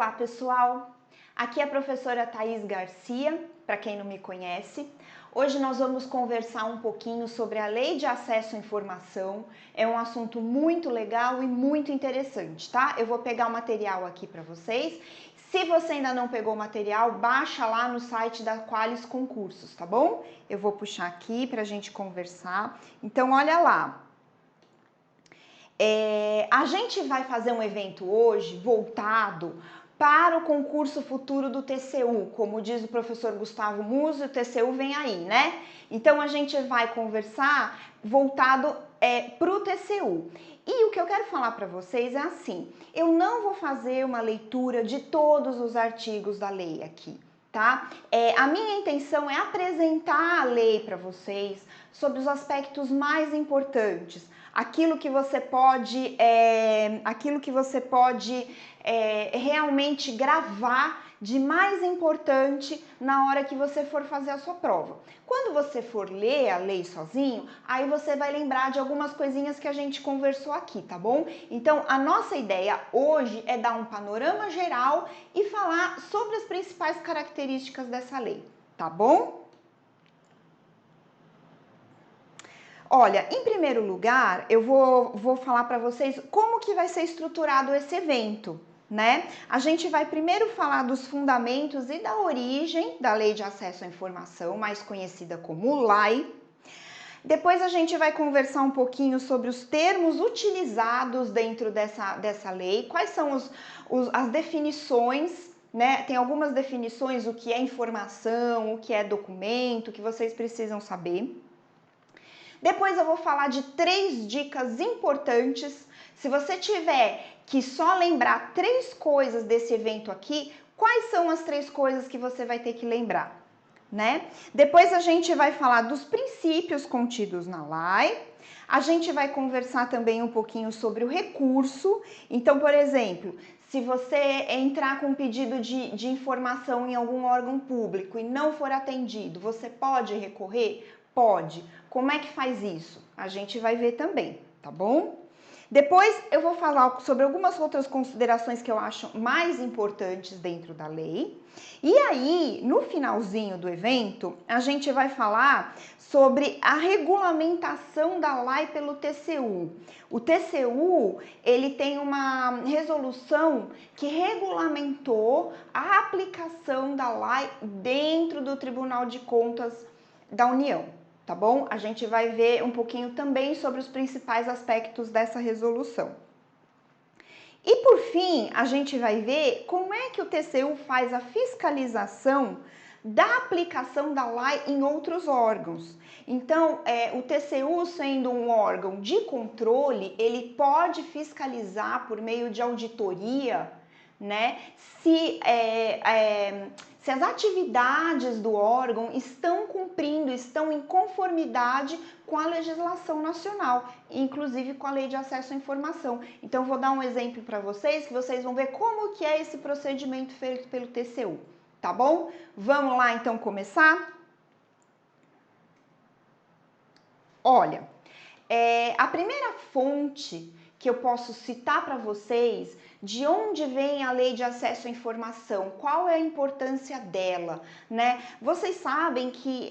Olá pessoal, aqui é a professora Thaís Garcia, para quem não me conhece. Hoje nós vamos conversar um pouquinho sobre a Lei de Acesso à Informação. É um assunto muito legal e muito interessante, tá? Eu vou pegar o material aqui para vocês. Se você ainda não pegou o material, baixa lá no site da Qualis Concursos, tá bom? Eu vou puxar aqui para a gente conversar. Então, olha lá. A gente vai fazer um evento hoje voltado para o concurso futuro do TCU, como diz o professor Gustavo Musi, o TCU vem aí, né? Então a gente vai conversar voltado para o TCU. E o que eu quero falar para vocês é assim, eu não vou fazer uma leitura de todos os artigos da lei aqui, tá? A minha intenção é apresentar a lei para vocês sobre os aspectos mais importantes, aquilo que você pode realmente gravar de mais importante na hora que você for fazer a sua prova. Quando você for ler a lei sozinho, aí você vai lembrar de algumas coisinhas que a gente conversou aqui, tá bom? Então, a nossa ideia hoje é dar um panorama geral e falar sobre as principais características dessa lei, tá bom? Olha, em primeiro lugar, eu vou falar para vocês como que vai ser estruturado esse evento, né? A gente vai primeiro falar dos fundamentos e da origem da Lei de Acesso à Informação, mais conhecida como LAI. Depois a gente vai conversar um pouquinho sobre os termos utilizados dentro dessa lei, quais são as definições, né? Tem algumas definições, o que é informação, o que é documento, que vocês precisam saber. Depois eu vou falar de 3 dicas importantes. Se você tiver que só lembrar 3 coisas desse evento aqui, quais são as 3 coisas que você vai ter que lembrar, né? Depois a gente vai falar dos princípios contidos na lei. A gente vai conversar também um pouquinho sobre o recurso. Então, por exemplo, se você entrar com um pedido de informação em algum órgão público e não for atendido, você pode recorrer? Pode. Como é que faz isso? A gente vai ver também, tá bom? Depois eu vou falar sobre algumas outras considerações que eu acho mais importantes dentro da lei. E aí, no finalzinho do evento, a gente vai falar sobre a regulamentação da lei pelo TCU. O TCU, ele tem uma resolução que regulamentou a aplicação da lei dentro do Tribunal de Contas da União. Tá bom? A gente vai ver um pouquinho também sobre os principais aspectos dessa resolução. E por fim, a gente vai ver como é que o TCU faz a fiscalização da aplicação da lei em outros órgãos. Então, o TCU, sendo um órgão de controle, ele pode fiscalizar por meio de auditoria, né, se as atividades do órgão estão cumprindo, estão em conformidade com a legislação nacional, inclusive com a Lei de Acesso à Informação. Então, vou dar um exemplo para vocês, que vocês vão ver como que é esse procedimento feito pelo TCU, tá bom? Vamos lá, então, começar? Olha, a primeira fonte que eu posso citar para vocês de onde vem a Lei de Acesso à Informação, qual é a importância dela, né? Vocês sabem que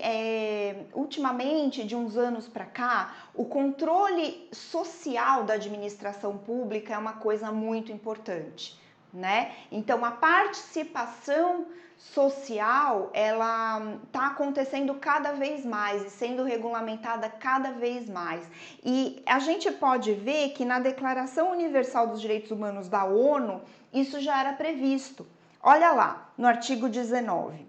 ultimamente, de uns anos para cá, o controle social da administração pública é uma coisa muito importante, né? Então, a participação social, ela está acontecendo cada vez mais e sendo regulamentada cada vez mais. E a gente pode ver que na Declaração Universal dos Direitos Humanos da ONU, isso já era previsto. Olha lá, no artigo 19.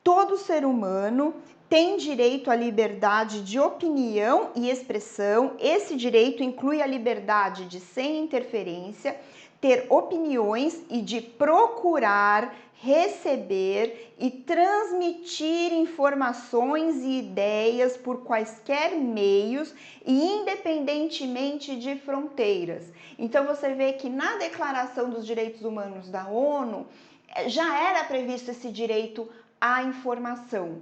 Todo ser humano tem direito à liberdade de opinião e expressão. Esse direito inclui a liberdade de, sem interferência, ter opiniões e de procurar, receber e transmitir informações e ideias por quaisquer meios e independentemente de fronteiras. Então você vê que na Declaração dos Direitos Humanos da ONU já era previsto esse direito à informação.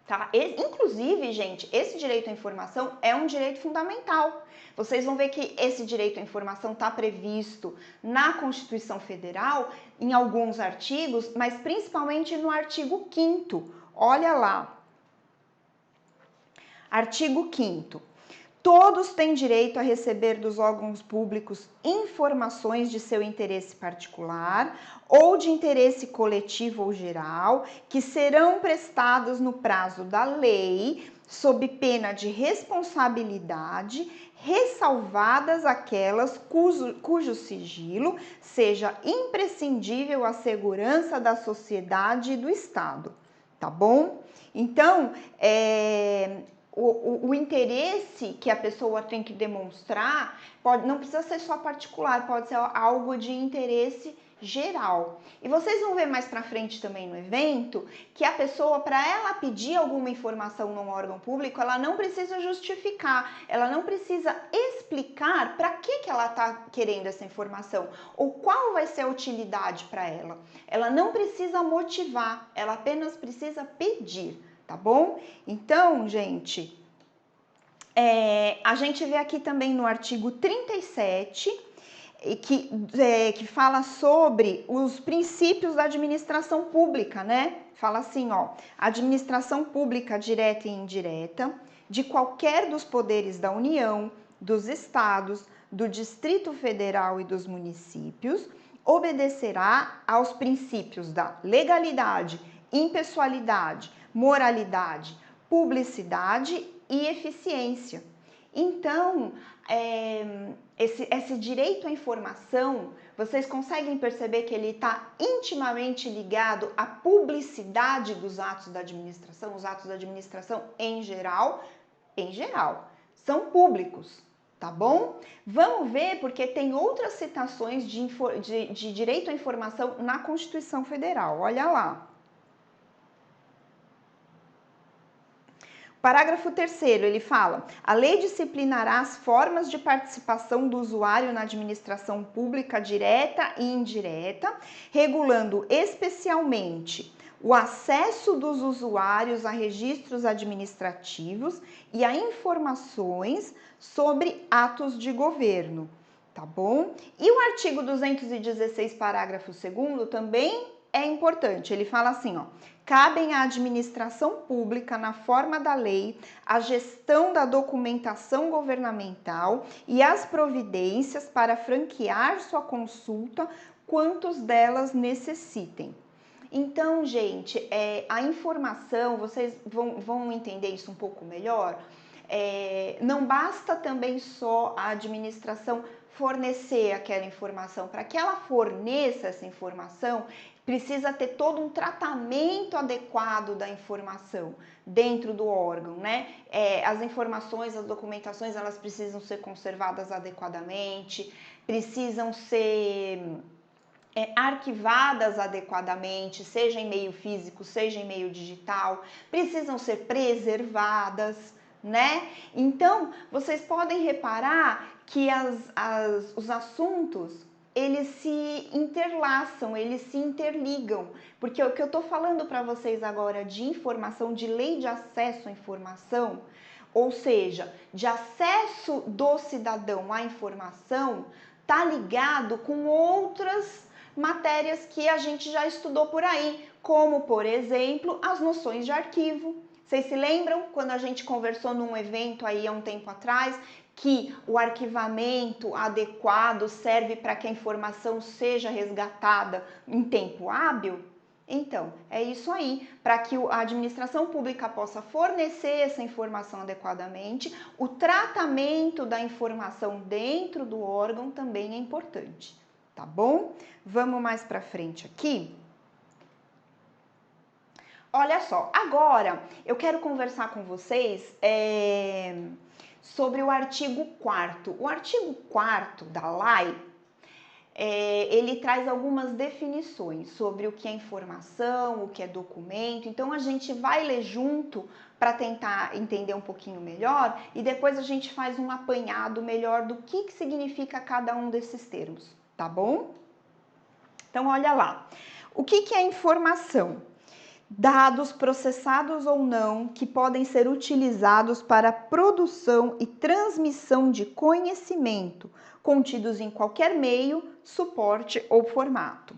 Tá? Inclusive, gente, esse direito à informação é um direito fundamental. Vocês vão ver que esse direito à informação está previsto na Constituição Federal, em alguns artigos, mas principalmente no artigo 5º. Olha lá. Artigo 5º. Todos têm direito a receber dos órgãos públicos informações de seu interesse particular ou de interesse coletivo ou geral, que serão prestadas no prazo da lei, sob pena de responsabilidade, ressalvadas aquelas cujo sigilo seja imprescindível à segurança da sociedade e do Estado. Tá bom? Então, o interesse que a pessoa tem que demonstrar não precisa ser só particular, pode ser algo de interesse geral. E vocês vão ver mais para frente também no evento que a pessoa, para ela pedir alguma informação num órgão público, ela não precisa justificar, ela não precisa explicar para que ela está querendo essa informação ou qual vai ser a utilidade para ela. Ela não precisa motivar, ela apenas precisa pedir. Tá bom? Então, gente, a gente vê aqui também no artigo 37, que fala sobre os princípios da administração pública, né? Fala assim, ó, administração pública direta e indireta de qualquer dos poderes da União, dos estados, do Distrito Federal e dos municípios, obedecerá aos princípios da legalidade, impessoalidade, moralidade, publicidade e eficiência. Então, esse direito à informação, vocês conseguem perceber que ele está intimamente ligado à publicidade dos atos da administração, os atos da administração em geral, são públicos. Tá bom? Vamos ver porque tem outras citações de direito à informação na Constituição Federal. Olha lá. Parágrafo 3º, ele fala: a lei disciplinará as formas de participação do usuário na administração pública direta e indireta, regulando especialmente o acesso dos usuários a registros administrativos e a informações sobre atos de governo, tá bom? E o artigo 216, parágrafo 2º, também é importante. Ele fala assim, ó: cabem à administração pública, na forma da lei, a gestão da documentação governamental e as providências para franquear sua consulta, quantos delas necessitem. Então, gente, a informação, vocês vão entender isso um pouco melhor. Não basta também só a administração fornecer aquela informação. Para que ela forneça essa informação, precisa ter todo um tratamento adequado da informação dentro do órgão, né? As informações, as documentações, elas precisam ser conservadas adequadamente, precisam ser arquivadas adequadamente, seja em meio físico, seja em meio digital, precisam ser preservadas, né? Então, vocês podem reparar que os assuntos, eles se interlaçam, eles se interligam, porque o que eu tô falando para vocês agora de informação, de lei de acesso à informação, ou seja, de acesso do cidadão à informação, tá ligado com outras matérias que a gente já estudou por aí, como, por exemplo, as noções de arquivo. Vocês se lembram quando a gente conversou num evento aí há um tempo atrás que o arquivamento adequado serve para que a informação seja resgatada em tempo hábil? Então, é isso aí. Para que a administração pública possa fornecer essa informação adequadamente, o tratamento da informação dentro do órgão também é importante, tá bom? Vamos mais para frente aqui. Olha só, agora eu quero conversar com vocês sobre o artigo 4º. O artigo 4º da LAI, ele traz algumas definições sobre o que é informação, o que é documento. Então, a gente vai ler junto para tentar entender um pouquinho melhor e depois a gente faz um apanhado melhor do que significa cada um desses termos, tá bom? Então, olha lá. O que é informação? dados processados ou não que podem ser utilizados para produção e transmissão de conhecimento, contidos em qualquer meio, suporte ou formato.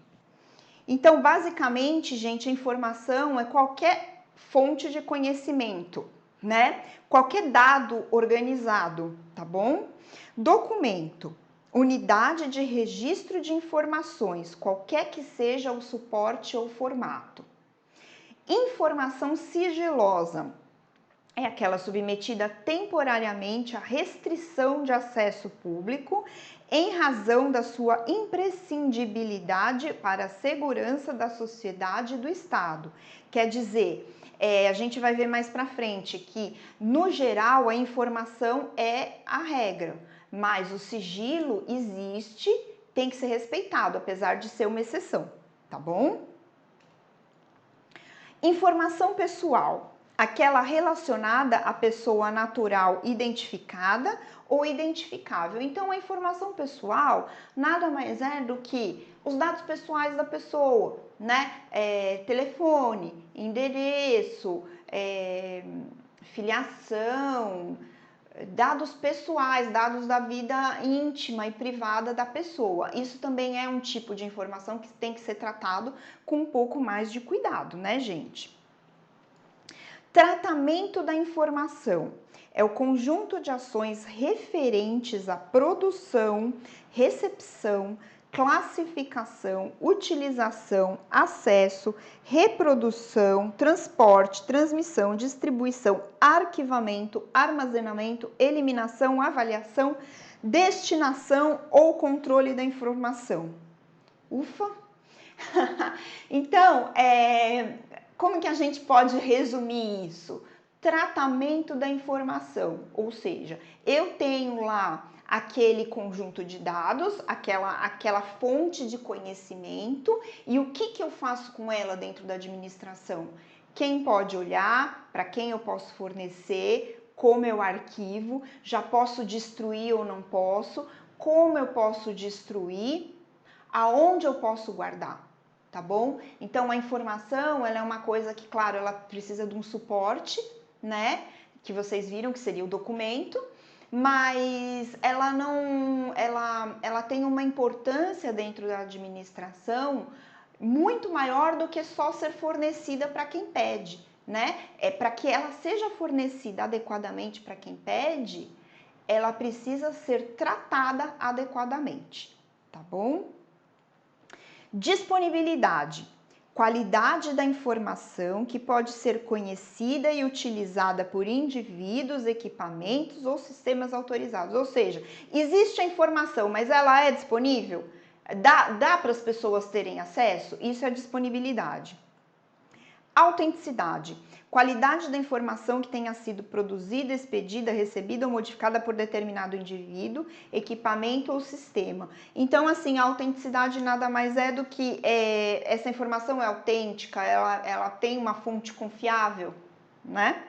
Então, basicamente, gente, a informação é qualquer fonte de conhecimento, né? Qualquer dado organizado, tá bom? Documento, unidade de registro de informações, qualquer que seja o suporte ou formato. Informação sigilosa é aquela submetida temporariamente à restrição de acesso público em razão da sua imprescindibilidade para a segurança da sociedade e do Estado. Quer dizer, a gente vai ver mais para frente que, no geral, a informação é a regra, mas o sigilo existe, tem que ser respeitado, apesar de ser uma exceção, tá bom? Informação pessoal, aquela relacionada à pessoa natural identificada ou identificável. Então, a informação pessoal nada mais é do que os dados pessoais da pessoa, né? Telefone, endereço, filiação, dados pessoais, dados da vida íntima e privada da pessoa. Isso também é um tipo de informação que tem que ser tratado com um pouco mais de cuidado, né, gente? Tratamento da informação é o conjunto de ações referentes à produção, recepção, classificação, utilização, acesso, reprodução, transporte, transmissão, distribuição, arquivamento, armazenamento, eliminação, avaliação, destinação ou controle da informação. Ufa! Então, como que a gente pode resumir isso? Tratamento da informação, ou seja, eu tenho lá aquele conjunto de dados, aquela fonte de conhecimento, e o que eu faço com ela dentro da administração? Quem pode olhar, para quem eu posso fornecer, como eu arquivo, já posso destruir ou não posso, como eu posso destruir, aonde eu posso guardar, tá bom? Então, a informação, ela é uma coisa que, claro, ela precisa de um suporte, né? Que vocês viram que seria o documento, mas ela tem uma importância dentro da administração muito maior do que só ser fornecida para quem pede, né? Para que ela seja fornecida adequadamente para quem pede, ela precisa ser tratada adequadamente, tá bom? Disponibilidade, qualidade da informação que pode ser conhecida e utilizada por indivíduos, equipamentos ou sistemas autorizados. Ou seja, existe a informação, mas ela é disponível? Dá para as pessoas terem acesso? Isso é disponibilidade. Autenticidade, qualidade da informação que tenha sido produzida, expedida, recebida ou modificada por determinado indivíduo, equipamento ou sistema. Então, assim, a autenticidade nada mais é do que essa informação é autêntica, ela tem uma fonte confiável, né?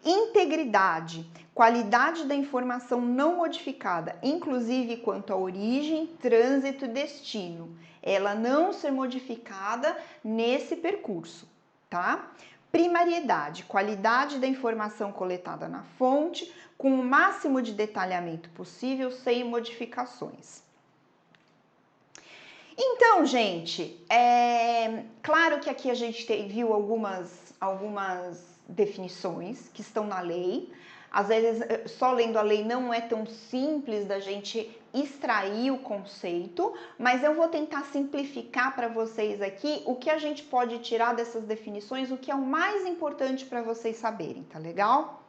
Integridade, qualidade da informação não modificada, inclusive quanto à origem, trânsito e destino. Ela não ser modificada nesse percurso, tá? Primariedade, qualidade da informação coletada na fonte, com o máximo de detalhamento possível, sem modificações. Então, gente, claro que aqui a gente viu algumas definições que estão na lei. Às vezes, só lendo a lei não é tão simples da gente extrair o conceito, mas eu vou tentar simplificar para vocês aqui o que a gente pode tirar dessas definições, o que é o mais importante para vocês saberem, tá legal?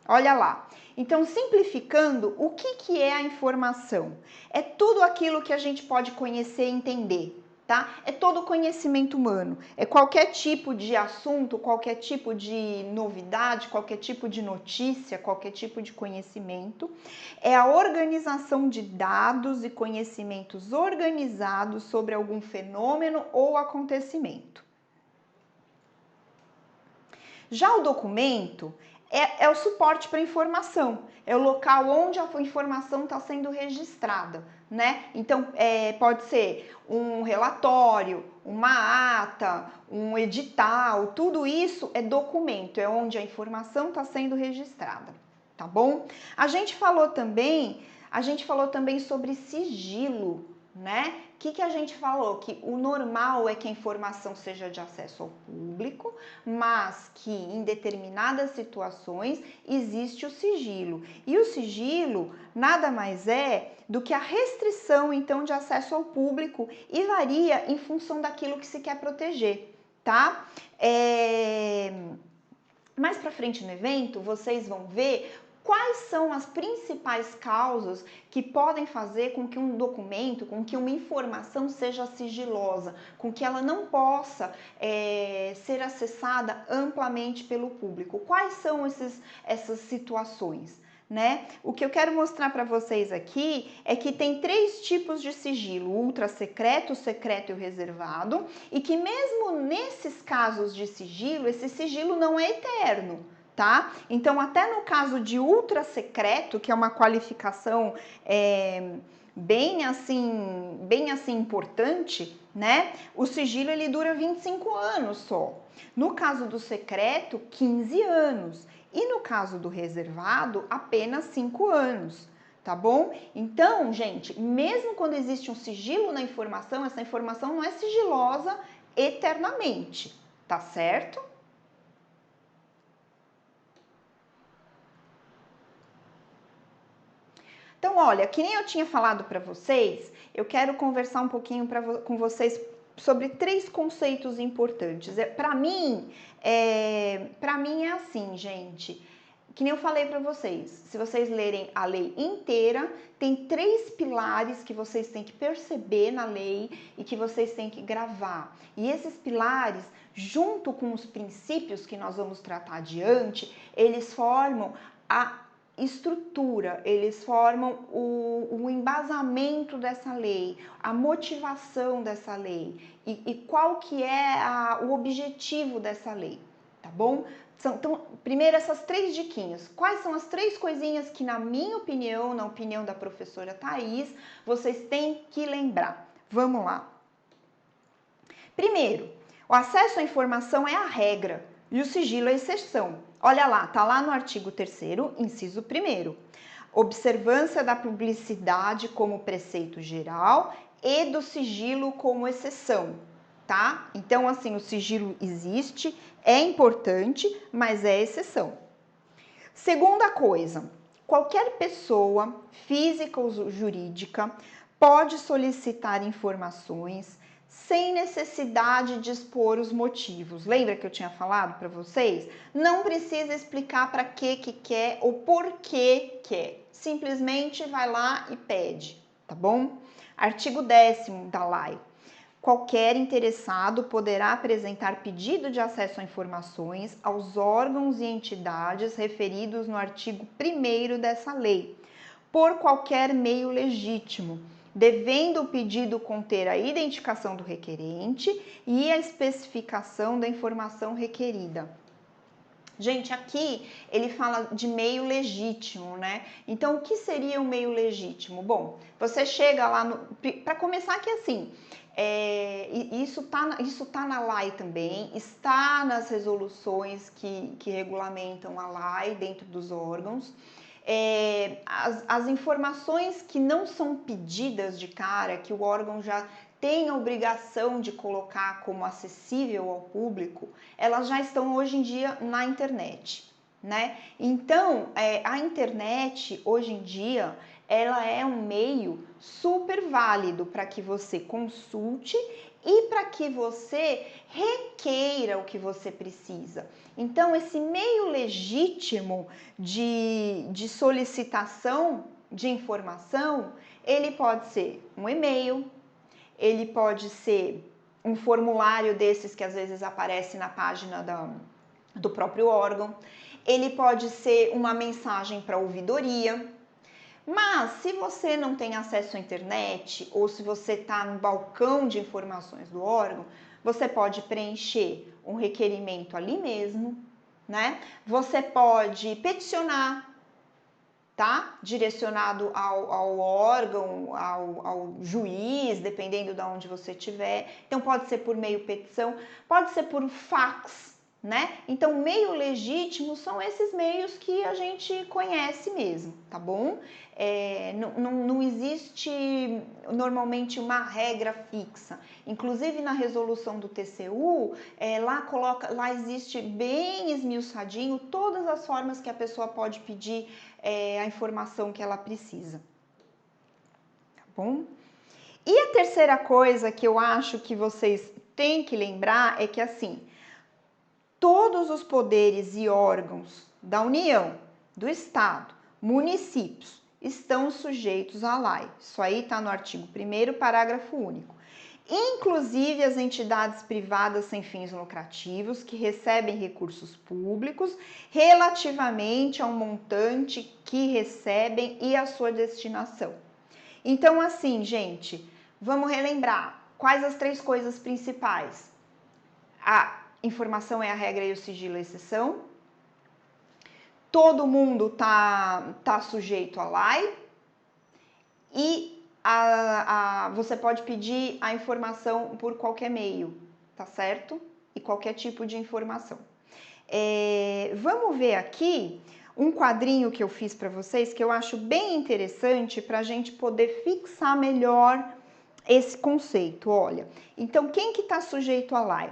Olha lá. Então, simplificando, o que é a informação? É tudo aquilo que a gente pode conhecer e entender, tá? É todo o conhecimento humano. É qualquer tipo de assunto, qualquer tipo de novidade, qualquer tipo de notícia, qualquer tipo de conhecimento. É a organização de dados e conhecimentos organizados sobre algum fenômeno ou acontecimento. Já o documento é o suporte para a informação, é o local onde a informação está sendo registrada, né? Então, pode ser um relatório, uma ata, um edital, tudo isso é documento, é onde a informação está sendo registrada, tá bom? A gente falou também sobre sigilo, né? O que a gente falou? Que o normal é que a informação seja de acesso ao público, mas que em determinadas situações existe o sigilo. E o sigilo nada mais é do que a restrição, então, de acesso ao público e varia em função daquilo que se quer proteger, tá? Mais para frente no evento, vocês vão ver quais são as principais causas que podem fazer com que um documento, com que uma informação seja sigilosa, com que ela não possa ser acessada amplamente pelo público. Quais são essas situações? Né? O que eu quero mostrar para vocês aqui é que tem 3 tipos de sigilo: ultra secreto, o secreto e o reservado, e que mesmo nesses casos de sigilo, esse sigilo não é eterno, tá? Então, até no caso de ultra secreto, que é uma qualificação bem assim importante, né? O sigilo ele dura 25 anos só. No caso do secreto, 15 anos. E no caso do reservado, apenas 5 anos, tá bom? Então, gente, mesmo quando existe um sigilo na informação, essa informação não é sigilosa eternamente, tá certo? Então, olha, que nem eu tinha falado para vocês, eu quero conversar um pouquinho com vocês sobre 3 conceitos importantes. Para mim é assim, gente. Que nem eu falei para vocês, se vocês lerem a lei inteira, tem 3 pilares que vocês têm que perceber na lei e que vocês têm que gravar. E esses pilares, junto com os princípios que nós vamos tratar adiante, eles formam a estrutura, eles formam o embasamento dessa lei, a motivação dessa lei e qual que é o objetivo dessa lei, tá bom? Então, primeiro essas 3 diquinhas. Quais são as 3 coisinhas que, na minha opinião, na opinião da professora Thaís, vocês têm que lembrar? Vamos lá. Primeiro, o acesso à informação é a regra e o sigilo é a exceção. Olha lá, tá lá no artigo 3º, inciso 1º. Observância da publicidade como preceito geral e do sigilo como exceção, tá? Então, assim, o sigilo existe, é importante, mas é exceção. Segunda coisa, qualquer pessoa, física ou jurídica, pode solicitar informações sem necessidade de expor os motivos. Lembra que eu tinha falado para vocês? Não precisa explicar para que quer ou por que quer. Simplesmente vai lá e pede, tá bom? Artigo 10º da lei. Qualquer interessado poderá apresentar pedido de acesso a informações aos órgãos e entidades referidos no artigo 1º dessa lei, por qualquer meio legítimo, devendo o pedido conter a identificação do requerente e a especificação da informação requerida. Gente, aqui ele fala de meio legítimo, né? Então, o que seria o meio legítimo? Bom, você chega lá para começar que assim, isso tá na lei também, está nas resoluções que regulamentam a lei dentro dos órgãos. As informações que não são pedidas de cara, que o órgão já tem a obrigação de colocar como acessível ao público, elas já estão hoje em dia na internet, né? Então, a internet hoje em dia, ela é um meio super válido para que você consulte e para que você requeira o que você precisa. Então, esse meio legítimo de solicitação de informação, ele pode ser um e-mail, ele pode ser um formulário desses que às vezes aparece na página do próprio órgão, ele pode ser uma mensagem para ouvidoria. Mas se você não tem acesso à internet ou se você está no balcão de informações do órgão, você pode preencher um requerimento ali mesmo, né? Você pode peticionar, tá? Direcionado ao órgão, ao juiz, dependendo de onde você estiver. Então, pode ser por meio petição, pode ser por fax, né? Então, meio legítimo são esses meios que a gente conhece mesmo, tá bom? Não existe normalmente uma regra fixa. Inclusive na resolução do TCU, lá existe bem esmiuçadinho todas as formas que a pessoa pode pedir a informação que ela precisa. Tá bom? E a terceira coisa que eu acho que vocês têm que lembrar é que assim, todos os poderes e órgãos da União, do Estado, municípios, estão sujeitos à lei. Isso aí está no artigo 1º, parágrafo único. Inclusive as entidades privadas sem fins lucrativos que recebem recursos públicos relativamente ao montante que recebem e a sua destinação. Então, assim, gente, vamos relembrar quais as 3 coisas principais. A informação é a regra e o sigilo é a exceção. Todo mundo tá sujeito à lei e você pode pedir a informação por qualquer meio, tá certo? E qualquer tipo de informação. Vamos ver aqui um quadrinho que eu fiz para vocês que eu acho bem interessante para a gente poder fixar melhor esse conceito. Olha, então quem que está sujeito à lei?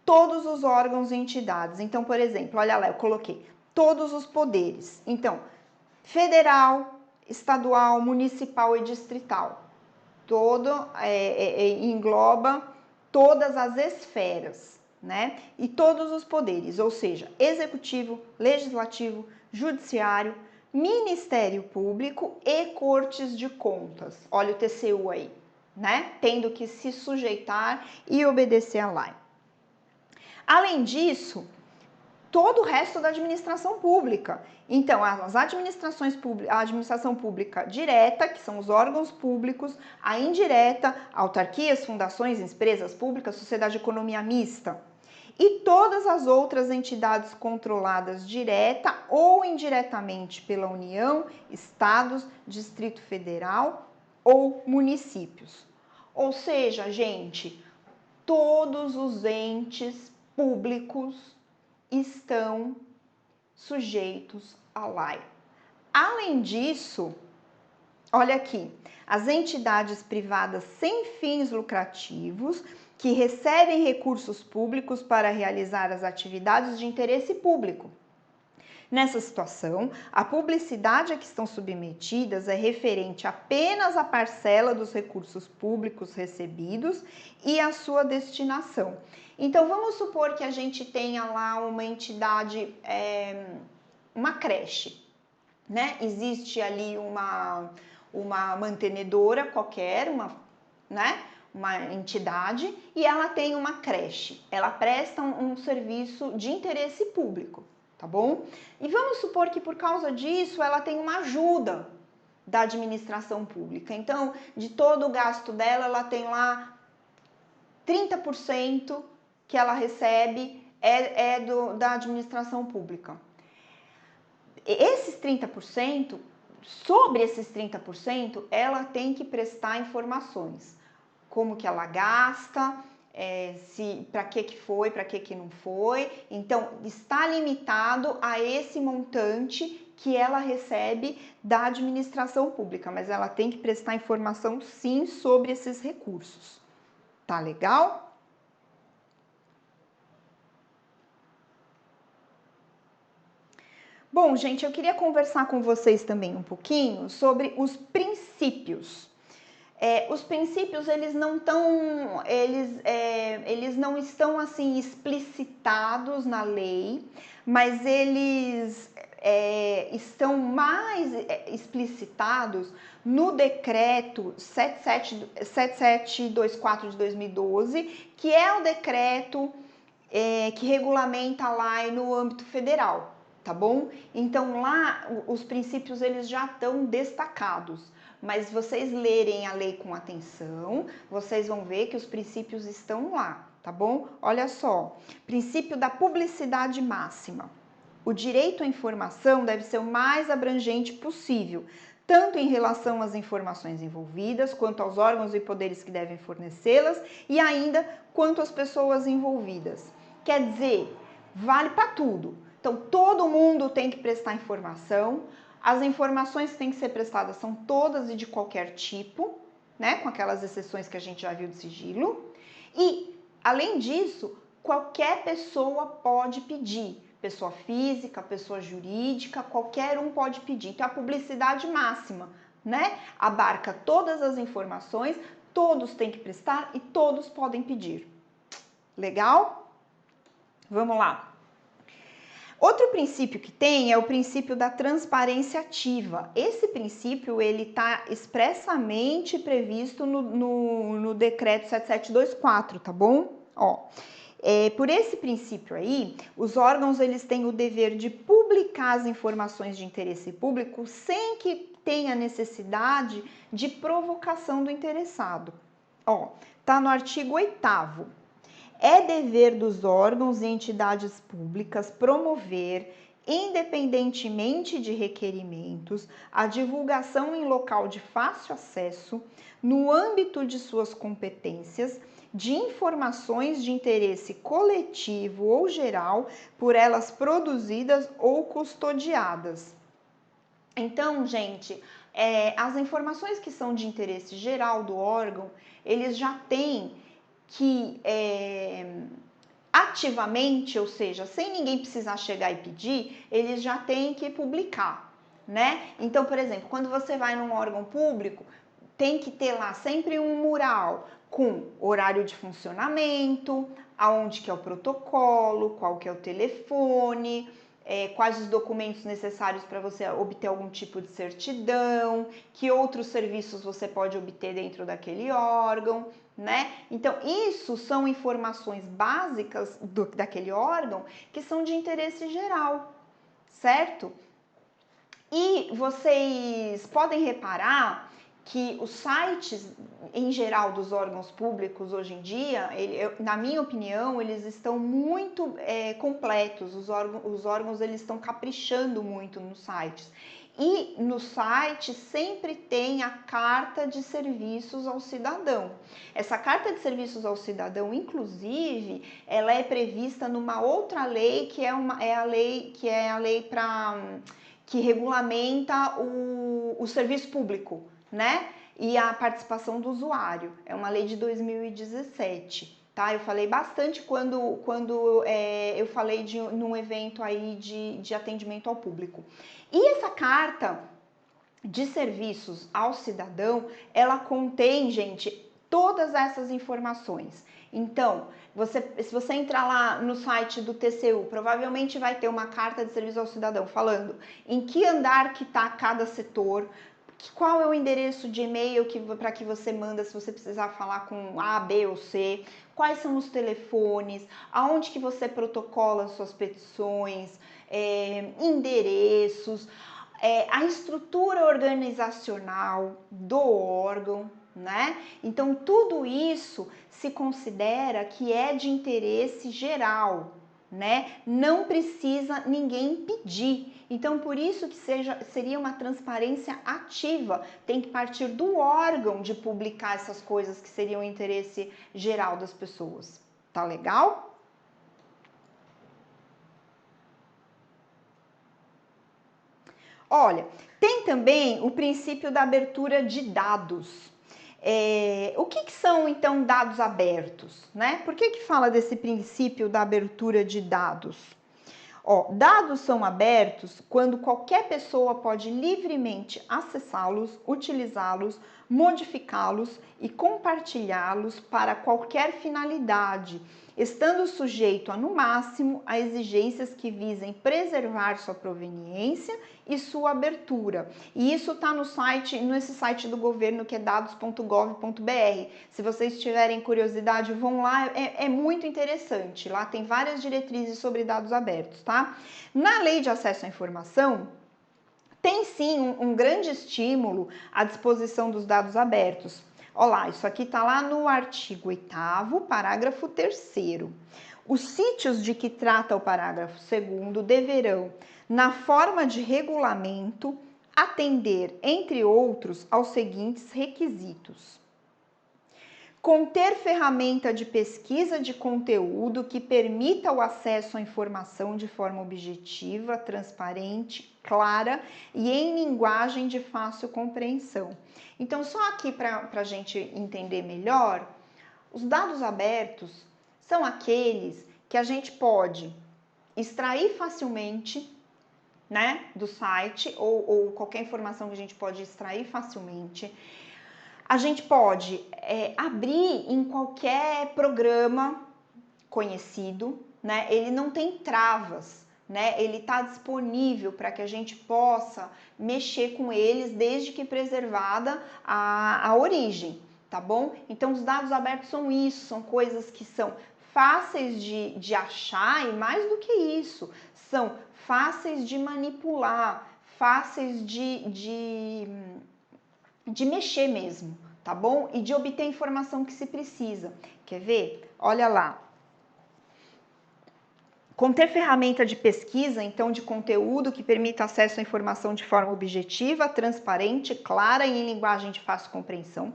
Todos os órgãos e entidades. Então, por exemplo, olha lá, eu coloquei todos os poderes. Então, federal, estadual, municipal e distrital. Engloba todas as esferas, né? E todos os poderes, ou seja, executivo, legislativo, judiciário, Ministério Público e Cortes de Contas. Olha o TCU aí, né? Tendo que se sujeitar e obedecer à lei. Além disso, todo o resto da administração pública. Então, as administrações públicas, a administração pública direta, que são os órgãos públicos, a indireta, autarquias, fundações, empresas públicas, sociedade de economia mista. E todas as outras entidades controladas direta ou indiretamente pela União, estados, Distrito Federal ou municípios. Ou seja, gente, todos os entes públicos estão sujeitos à lei. Além disso, olha aqui, as entidades privadas sem fins lucrativos que recebem recursos públicos para realizar as atividades de interesse público. Nessa situação, a publicidade a que estão submetidas é referente apenas à parcela dos recursos públicos recebidos e à sua destinação. Então, vamos supor que a gente tenha lá uma entidade, uma creche, né? Existe ali uma mantenedora qualquer, uma entidade, e ela tem uma creche. Ela presta um serviço de interesse público, tá bom? E vamos supor que por causa disso ela tem uma ajuda da administração pública. Então, de todo o gasto dela, ela tem lá 30% que ela recebe da administração pública. Esses 30%, sobre esses 30%, ela tem que prestar informações. Como que ela gasta, para que foi, para que não foi. Então, está limitado a esse montante que ela recebe da administração pública, mas ela tem que prestar informação sim sobre esses recursos. Tá legal? Bom, gente, eu queria conversar com vocês também um pouquinho sobre os princípios. Os princípios, eles não estão assim explicitados na lei, mas eles estão mais explicitados no decreto 7724 de 2012, que é o decreto que regulamenta a lei no âmbito federal, tá bom? Então lá os princípios eles já estão destacados. Mas vocês lerem a lei com atenção, vocês vão ver que os princípios estão lá, tá bom? Olha só, princípio da publicidade máxima. o direito à informação deve ser o mais abrangente possível, tanto em relação às informações envolvidas, quanto aos órgãos e poderes que devem fornecê-las e ainda quanto às pessoas envolvidas. Quer dizer, vale para tudo. Então, todo mundo tem que prestar informação, as informações que têm que ser prestadas são todas e de qualquer tipo, né, com aquelas exceções que a gente já viu de sigilo, e, além disso, qualquer pessoa pode pedir, pessoa física, pessoa jurídica, qualquer um pode pedir. Então, a publicidade máxima, né, abarca todas as informações, todos têm que prestar e todos podem pedir. Legal? Vamos lá. Outro princípio que tem é o princípio da transparência ativa. Esse princípio ele está expressamente previsto no decreto 7724, tá bom? Ó, por esse princípio aí, os órgãos eles têm o dever de publicar as informações de interesse público sem que tenha necessidade de provocação do interessado. Ó, tá no artigo 8º. É dever dos órgãos e entidades públicas promover, independentemente de requerimentos, a divulgação em local de fácil acesso, no âmbito de suas competências, de informações de interesse coletivo ou geral por elas produzidas ou custodiadas. Então, gente, as informações que são de interesse geral do órgão, eles já têm que ativamente, ou seja, sem ninguém precisar chegar e pedir, eles já têm que publicar, né? Então, por exemplo, quando você vai num órgão público, tem que ter lá sempre um mural com horário de funcionamento, aonde que é o protocolo, qual que é o telefone, quais os documentos necessários para você obter algum tipo de certidão, que outros serviços você pode obter dentro daquele órgão, né? Então, isso são informações básicas daquele órgão que são de interesse geral, certo? E vocês podem reparar que os sites, em geral, dos órgãos públicos hoje em dia, na minha opinião, eles estão muito completos, os órgãos eles estão caprichando muito nos sites. E no site sempre tem a carta de serviços ao cidadão. Essa carta de serviços ao cidadão, inclusive, ela é prevista numa outra lei, que é a lei que regulamenta o serviço público, né? E a participação do usuário. É uma lei de 2017. Tá? Eu falei bastante quando eu falei num evento aí de atendimento ao público. E essa carta de serviços ao cidadão, ela contém, gente, todas essas informações. Então, se você entrar lá no site do TCU, provavelmente vai ter uma carta de serviço ao cidadão falando em que andar que está cada setor, qual é o endereço de e-mail para que você manda se você precisar falar com A, B ou C, quais são os telefones, aonde que você protocola suas petições, endereços, a estrutura organizacional do órgão, né? Então, tudo isso se considera que é de interesse geral, né? Não precisa ninguém pedir. Então, por isso que seria uma transparência ativa. Tem que partir do órgão de publicar essas coisas que seriam interesse geral das pessoas. Tá legal? Olha, tem também o princípio da abertura de dados. O que são, então, dados abertos, né? Por que fala desse princípio da abertura de dados? Dados são abertos quando qualquer pessoa pode livremente acessá-los, utilizá-los, modificá-los e compartilhá-los para qualquer finalidade, estando sujeito a, no máximo, a exigências que visem preservar sua proveniência e sua abertura. E isso está nesse site do governo, que é dados.gov.br. Se vocês tiverem curiosidade, vão lá, é muito interessante. Lá tem várias diretrizes sobre dados abertos, tá? Na Lei de Acesso à Informação, tem sim um grande estímulo à disposição dos dados abertos. Olha lá, isso aqui está lá no artigo 8º, parágrafo 3º. Os sítios de que trata o parágrafo 2º deverão, na forma de regulamento, atender, entre outros, aos seguintes requisitos: conter ferramenta de pesquisa de conteúdo que permita o acesso à informação de forma objetiva, transparente, clara e em linguagem de fácil compreensão. Então, só aqui para a gente entender melhor, os dados abertos são aqueles que a gente pode extrair facilmente, né, do site ou qualquer informação que a gente pode extrair facilmente. A gente pode abrir em qualquer programa conhecido, né? Ele não tem travas, né? Ele está disponível para que a gente possa mexer com eles desde que preservada a origem, tá bom? Então, os dados abertos são isso, são coisas que são fáceis de achar e mais do que isso, são fáceis de manipular, fáceis de mexer mesmo, tá bom? E de obter a informação que se precisa. Quer ver? Olha lá. Conter ferramenta de pesquisa, então, de conteúdo que permita acesso à informação de forma objetiva, transparente, clara e em linguagem de fácil compreensão.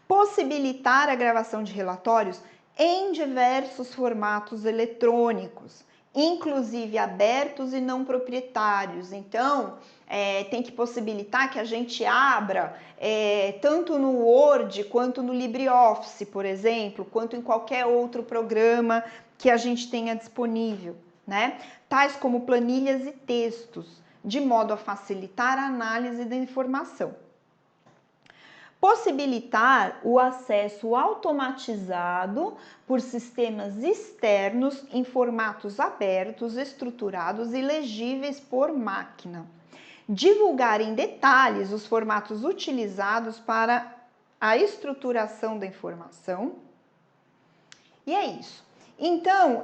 Possibilitar a gravação de relatórios em diversos formatos eletrônicos, inclusive abertos e não proprietários. Então, tem que possibilitar que a gente abra tanto no Word quanto no LibreOffice, por exemplo, quanto em qualquer outro programa que a gente tenha disponível, né? Tais como planilhas e textos, de modo a facilitar a análise da informação. Possibilitar o acesso automatizado por sistemas externos em formatos abertos, estruturados e legíveis por máquina. Divulgar em detalhes os formatos utilizados para a estruturação da informação. E é isso. Então,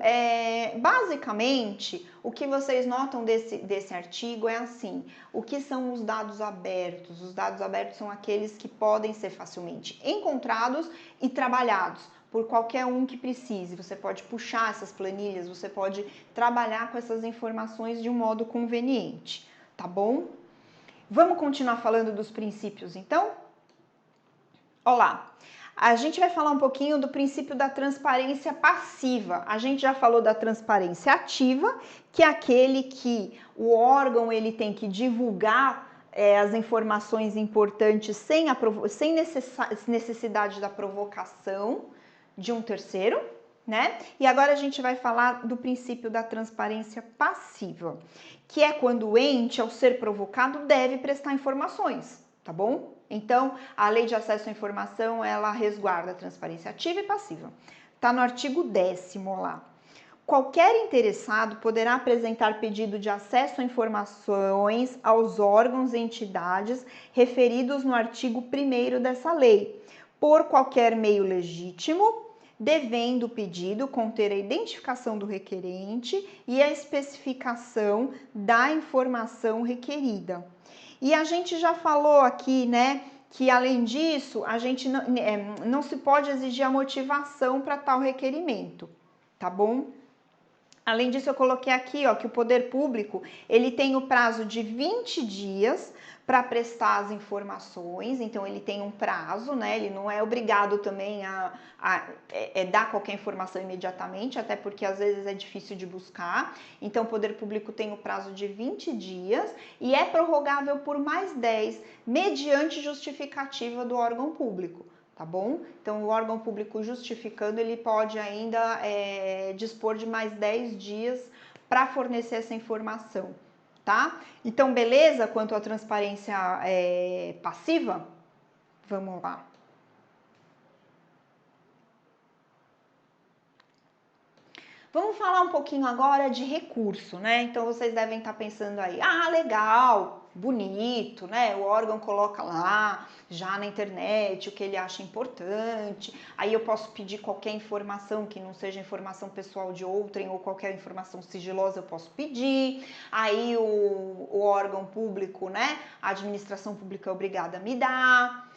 basicamente, o que vocês notam desse artigo é assim: o que são os dados abertos? Os dados abertos são aqueles que podem ser facilmente encontrados e trabalhados por qualquer um que precise. Você pode puxar essas planilhas, você pode trabalhar com essas informações de um modo conveniente, tá bom? Vamos continuar falando dos princípios, então? Olá! A gente vai falar um pouquinho do princípio da transparência passiva. A gente já falou da transparência ativa, que é aquele que o órgão ele tem que divulgar as informações importantes sem necessidade da provocação de um terceiro, né? E agora a gente vai falar do princípio da transparência passiva, que é quando o ente, ao ser provocado, deve prestar informações, tá bom? Então, a Lei de Acesso à Informação, ela resguarda a transparência ativa e passiva. Está no artigo 10º lá. Qualquer interessado poderá apresentar pedido de acesso a informações aos órgãos e entidades referidos no artigo 1º dessa lei, por qualquer meio legítimo, devendo o pedido conter a identificação do requerente e a especificação da informação requerida. E a gente já falou aqui, né, que além disso, a gente não se pode exigir a motivação para tal requerimento, tá bom? Além disso, eu coloquei aqui, ó, que o poder público, ele tem o prazo de 20 dias para prestar as informações, então ele tem um prazo, né? Ele não é obrigado também a dar qualquer informação imediatamente, até porque às vezes é difícil de buscar. Então, o poder público tem o prazo de 20 dias e é prorrogável por mais 10, mediante justificativa do órgão público. Tá bom? Então, o órgão público justificando, ele pode ainda dispor de mais 10 dias para fornecer essa informação, tá? Então, beleza quanto à transparência passiva? Vamos lá. Vamos falar um pouquinho agora de recurso, né? Então, vocês devem estar pensando aí, legal, bonito, né? O órgão coloca lá, já na internet, o que ele acha importante. Aí eu posso pedir qualquer informação que não seja informação pessoal de outrem ou qualquer informação sigilosa eu posso pedir. Aí o órgão público, né? A administração pública é obrigada a me dar.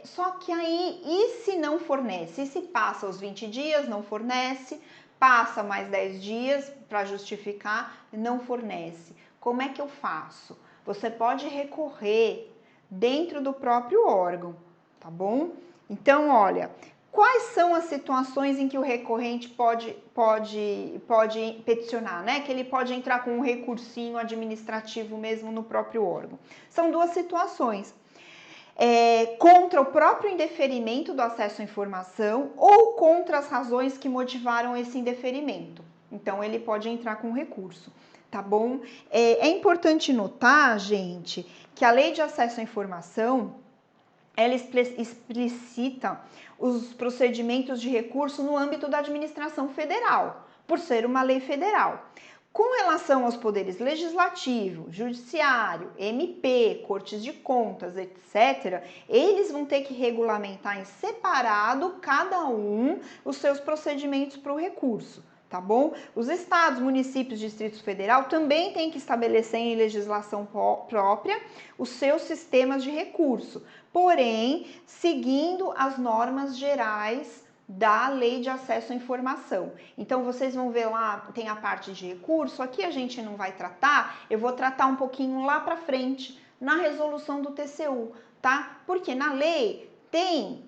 Só que aí, e se não fornece? E se passa os 20 dias, não fornece? passa mais 10 dias para justificar, não fornece. Como é que eu faço? Você pode recorrer dentro do próprio órgão, tá bom? Então, olha, quais são as situações em que o recorrente pode peticionar, né? Que ele pode entrar com um recursinho administrativo mesmo no próprio órgão. São duas situações. Contra o próprio indeferimento do acesso à informação ou contra as razões que motivaram esse indeferimento. Então, ele pode entrar com recurso, tá bom? É importante notar, gente, que a Lei de Acesso à Informação, ela explicita os procedimentos de recurso no âmbito da administração federal, por ser uma lei federal. Com relação aos poderes legislativo, judiciário, MP, cortes de contas, etc., eles vão ter que regulamentar em separado, cada um, os seus procedimentos para o recurso, tá bom? Os estados, municípios, distritos federal também têm que estabelecer em legislação própria os seus sistemas de recurso, porém, seguindo as normas gerais da Lei de Acesso à Informação. Então, vocês vão ver lá, tem a parte de recurso, aqui a gente não vai tratar, eu vou tratar um pouquinho lá para frente, na resolução do TCU, tá? Porque na lei tem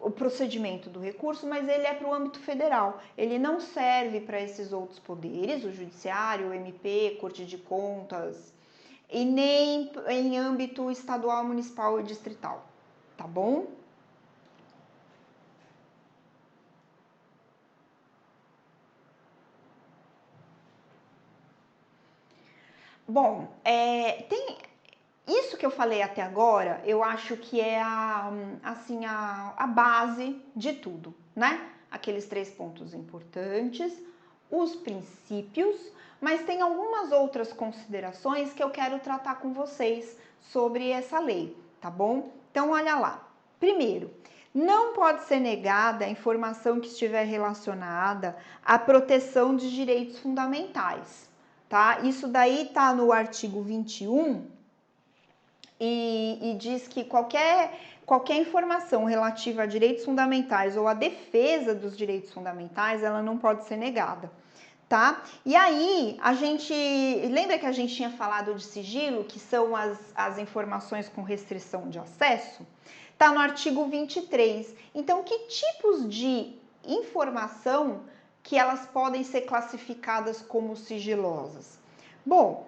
o procedimento do recurso, mas ele é para o âmbito federal, ele não serve para esses outros poderes, o judiciário, o MP, Corte de Contas, e nem em âmbito estadual, municipal e distrital, tá bom? Bom, tem isso que eu falei até agora, eu acho que é a base de tudo, né? Aqueles 3 pontos importantes, os princípios, mas tem algumas outras considerações que eu quero tratar com vocês sobre essa lei, tá bom? Então, olha lá. Primeiro, não pode ser negada a informação que estiver relacionada à proteção de direitos fundamentais, tá? Isso daí tá no artigo 21 e diz que qualquer informação relativa a direitos fundamentais ou à defesa dos direitos fundamentais, ela não pode ser negada, tá? E aí, a gente... Lembra que a gente tinha falado de sigilo, que são as informações com restrição de acesso? Tá no artigo 23. Então, que tipos de informação que elas podem ser classificadas como sigilosas? Bom,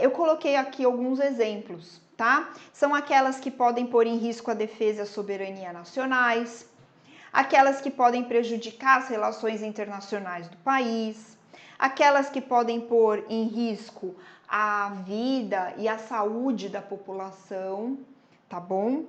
eu coloquei aqui alguns exemplos, tá? São aquelas que podem pôr em risco a defesa e a soberania nacionais, aquelas que podem prejudicar as relações internacionais do país, aquelas que podem pôr em risco a vida e a saúde da população, tá bom?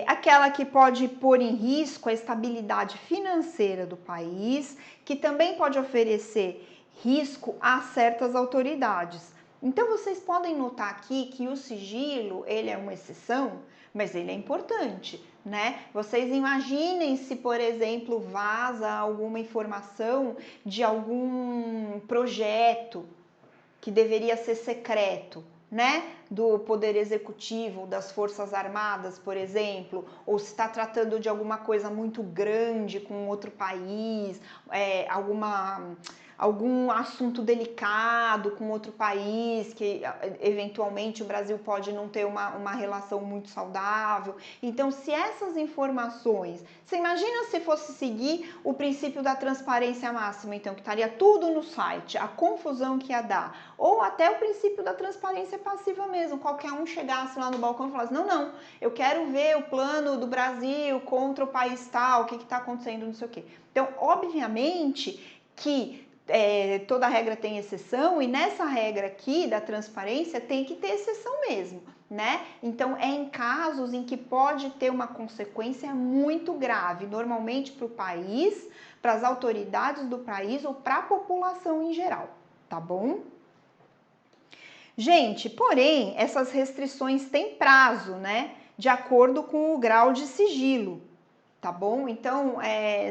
Aquela que pode pôr em risco a estabilidade financeira do país, que também pode oferecer risco a certas autoridades. Então, vocês podem notar aqui que o sigilo, ele é uma exceção, mas ele é importante, né? Vocês imaginem se, por exemplo, vaza alguma informação de algum projeto que deveria ser secreto, né, do Poder Executivo, das Forças Armadas, por exemplo, ou se está tratando de alguma coisa muito grande com outro país, algum assunto delicado com outro país, que eventualmente o Brasil pode não ter uma relação muito saudável. Então, se essas informações... Você imagina se fosse seguir o princípio da transparência máxima, então, que estaria tudo no site, a confusão que ia dar, ou até o princípio da transparência passiva mesmo, qualquer um chegasse lá no balcão e falasse, não, eu quero ver o plano do Brasil contra o país tal, o que está acontecendo, não sei o quê. Então, obviamente que toda regra tem exceção, e nessa regra aqui da transparência tem que ter exceção mesmo, né? Então, é em casos em que pode ter uma consequência muito grave, normalmente para o país, para as autoridades do país ou para a população em geral, tá bom? Gente, porém, essas restrições têm prazo, né? De acordo com o grau de sigilo, tá bom? Então,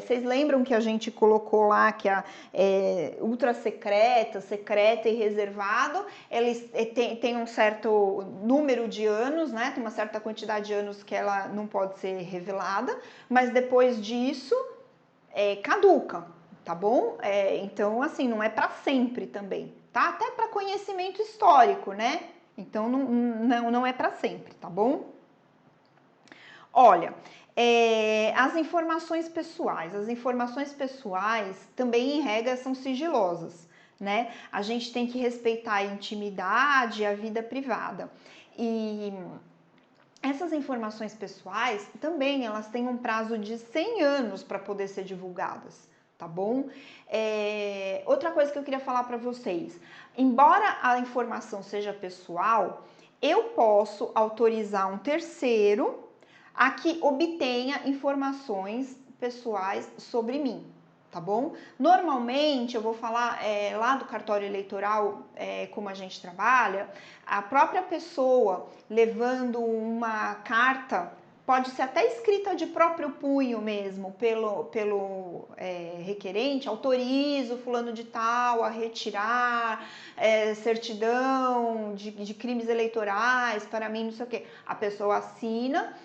vocês lembram que a gente colocou lá que a ultra secreta, secreta e reservado, eles têm um certo número de anos, né? Tem uma certa quantidade de anos que ela não pode ser revelada, mas depois disso caduca, tá bom? Então, assim, não é para sempre também, tá? Até para conhecimento histórico, né? Então, não é para sempre, tá bom? Olha, as informações pessoais também, em regra, são sigilosas, né? A gente tem que respeitar a intimidade e a vida privada. E essas informações pessoais também, elas têm um prazo de 100 anos para poder ser divulgadas, tá bom? Outra coisa que eu queria falar para vocês, embora a informação seja pessoal, eu posso autorizar um terceiro a que obtenha informações pessoais sobre mim, tá bom? Normalmente, eu vou falar lá do cartório eleitoral, como a gente trabalha, a própria pessoa levando uma carta, pode ser até escrita de próprio punho mesmo, pelo requerente, autorizo fulano de tal a retirar certidão de crimes eleitorais para mim, não sei o quê. A pessoa assina,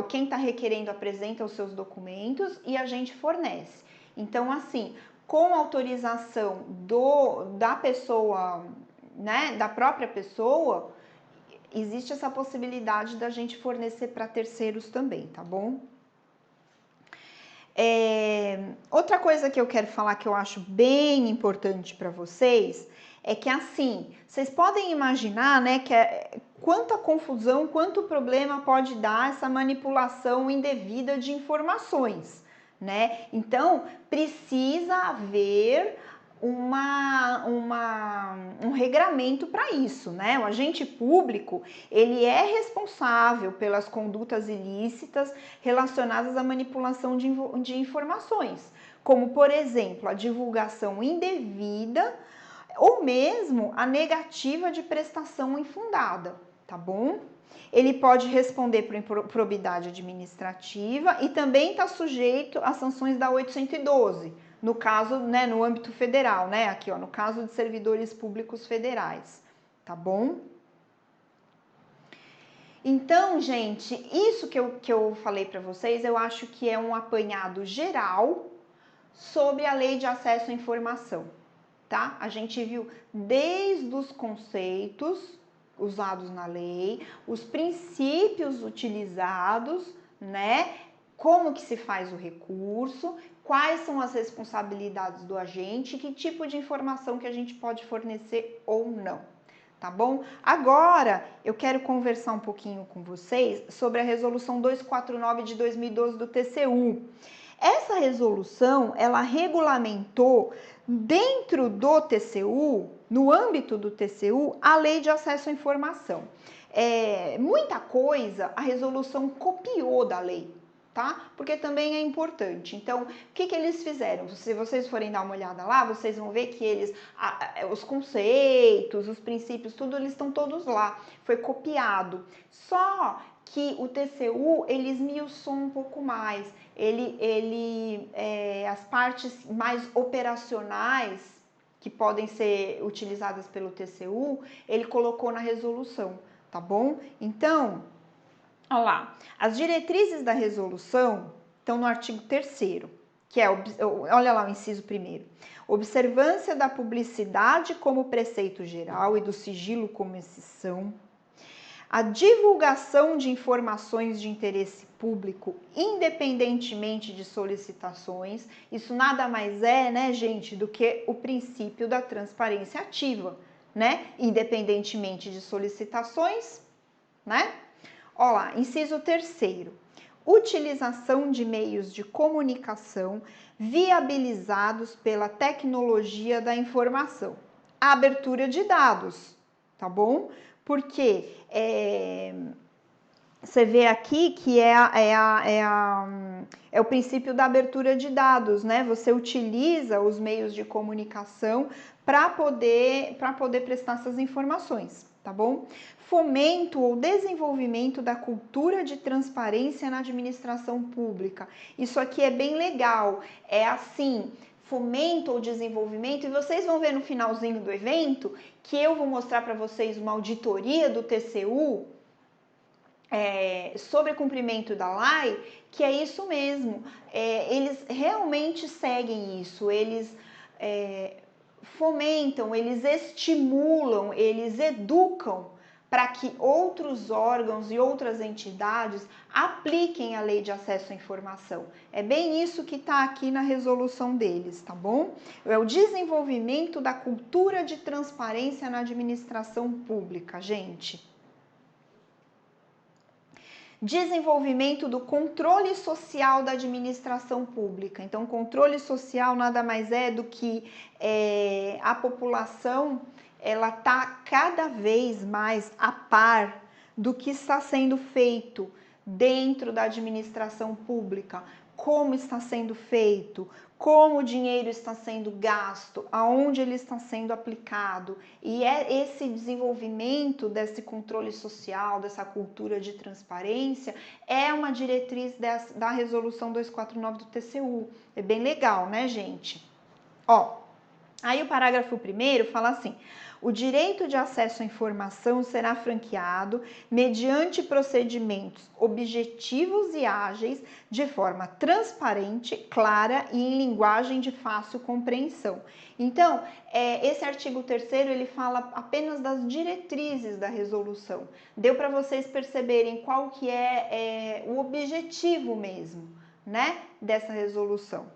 quem está requerendo apresenta os seus documentos e a gente fornece. Então, assim, com autorização da pessoa, né, da própria pessoa, existe essa possibilidade da gente fornecer para terceiros também, tá bom? Outra coisa que eu quero falar que eu acho bem importante para vocês é que, assim, vocês podem imaginar, né, que quanta confusão, quanto problema pode dar essa manipulação indevida de informações, né? Então, precisa haver um regramento para isso, né? O agente público, ele é responsável pelas condutas ilícitas relacionadas à manipulação de informações, como, por exemplo, a divulgação indevida ou mesmo a negativa de prestação infundada, tá bom? Ele pode responder por improbidade administrativa e também está sujeito às sanções da 812, no caso, né, no âmbito federal, né, aqui, ó, no caso de servidores públicos federais, tá bom? Então, gente, isso que eu falei para vocês, eu acho que é um apanhado geral sobre a Lei de Acesso à Informação, tá? A gente viu desde os conceitos usados na lei, os princípios utilizados, né? Como que se faz o recurso, quais são as responsabilidades do agente, que tipo de informação que a gente pode fornecer ou não, tá bom? Agora, eu quero conversar um pouquinho com vocês sobre a resolução 249 de 2012 do TCU. Essa resolução, ela regulamentou dentro do TCU, no âmbito do TCU, a Lei de Acesso à Informação. Muita coisa a resolução copiou da lei, tá? Porque também é importante. Então, o que eles fizeram? Se vocês forem dar uma olhada lá, vocês vão ver que eles, os conceitos, os princípios, tudo, eles estão todos lá. Foi copiado. Só que o TCU, ele esmiuçou um pouco mais. As partes mais operacionais que podem ser utilizadas pelo TCU, ele colocou na resolução, tá bom? Então, olha lá, as diretrizes da resolução estão no artigo 3º, que é, olha lá o inciso 1º, observância da publicidade como preceito geral e do sigilo como exceção, a divulgação de informações de interesse público, independentemente de solicitações, isso nada mais é, né, gente, do que o princípio da transparência ativa, né, independentemente de solicitações, né? Olha lá, inciso 3º, utilização de meios de comunicação viabilizados pela tecnologia da informação, a abertura de dados, tá bom? Porque você vê aqui que é o princípio da abertura de dados, né? Você utiliza os meios de comunicação para poder prestar essas informações, tá bom? Fomento ou desenvolvimento da cultura de transparência na administração pública. Isso aqui é bem legal. É assim, fomento ou desenvolvimento, e vocês vão ver no finalzinho do evento que eu vou mostrar para vocês uma auditoria do TCU sobre cumprimento da lei, que é isso mesmo, eles realmente seguem isso, eles fomentam, eles estimulam, eles educam para que outros órgãos e outras entidades apliquem a lei de acesso à informação. É bem isso que está aqui na resolução deles, tá bom? É o desenvolvimento da cultura de transparência na administração pública, gente. Desenvolvimento do controle social da administração pública. Então, controle social nada mais é do que a população, ela está cada vez mais a par do que está sendo feito dentro da administração pública, como está sendo feito, como o dinheiro está sendo gasto, aonde ele está sendo aplicado. E é esse desenvolvimento desse controle social, dessa cultura de transparência, é uma diretriz da resolução 249 do TCU. É bem legal, né, gente? Aí o parágrafo 1º fala assim: o direito de acesso à informação será franqueado mediante procedimentos objetivos e ágeis, de forma transparente, clara e em linguagem de fácil compreensão. Então, esse artigo 3º, ele fala apenas das diretrizes da resolução. Deu para vocês perceberem qual que é o objetivo mesmo, né, dessa resolução.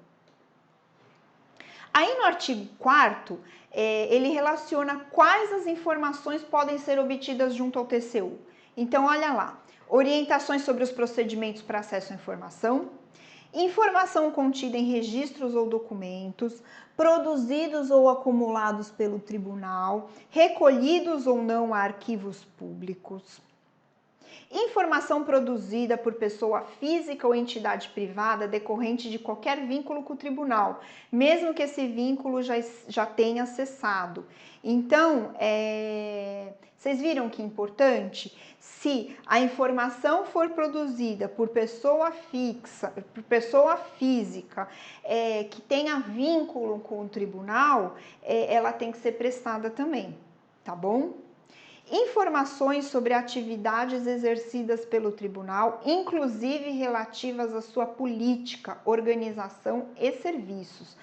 Aí no artigo 4º, ele relaciona quais as informações podem ser obtidas junto ao TCU. Então, olha lá, orientações sobre os procedimentos para acesso à informação, informação contida em registros ou documentos, produzidos ou acumulados pelo tribunal, recolhidos ou não a arquivos públicos. Informação produzida por pessoa física ou entidade privada decorrente de qualquer vínculo com o tribunal, mesmo que esse vínculo já tenha cessado. Então, vocês viram que importante? Se a informação for produzida por pessoa física, que tenha vínculo com o tribunal, ela tem que ser prestada também, tá bom? Informações sobre atividades exercidas pelo tribunal, inclusive relativas à sua política, organização e serviços.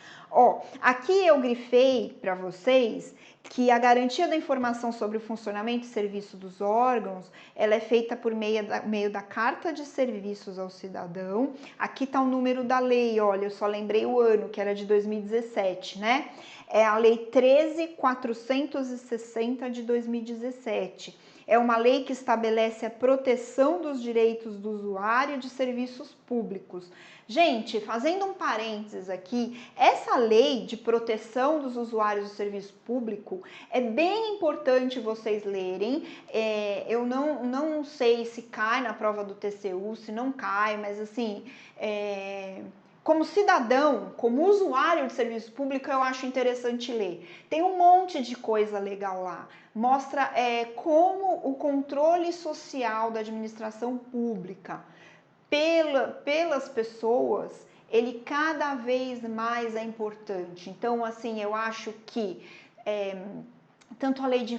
Aqui eu grifei para vocês que a garantia da informação sobre o funcionamento e serviço dos órgãos, ela é feita por meio da Carta de Serviços ao Cidadão. Aqui está o número da lei, olha, eu só lembrei o ano, que era de 2017, né? É a Lei 13.460 de 2017. É uma lei que estabelece a proteção dos direitos do usuário de serviços públicos. Gente, fazendo um parênteses aqui, essa lei de proteção dos usuários do serviço público é bem importante vocês lerem. Eu não sei se cai na prova do TCU, se não cai, mas assim... Como cidadão, como usuário de serviço público, eu acho interessante ler. Tem um monte de coisa legal lá. Mostra como o controle social da administração pública pelas pessoas, ele cada vez mais é importante. Então, assim, eu acho que... tanto a lei de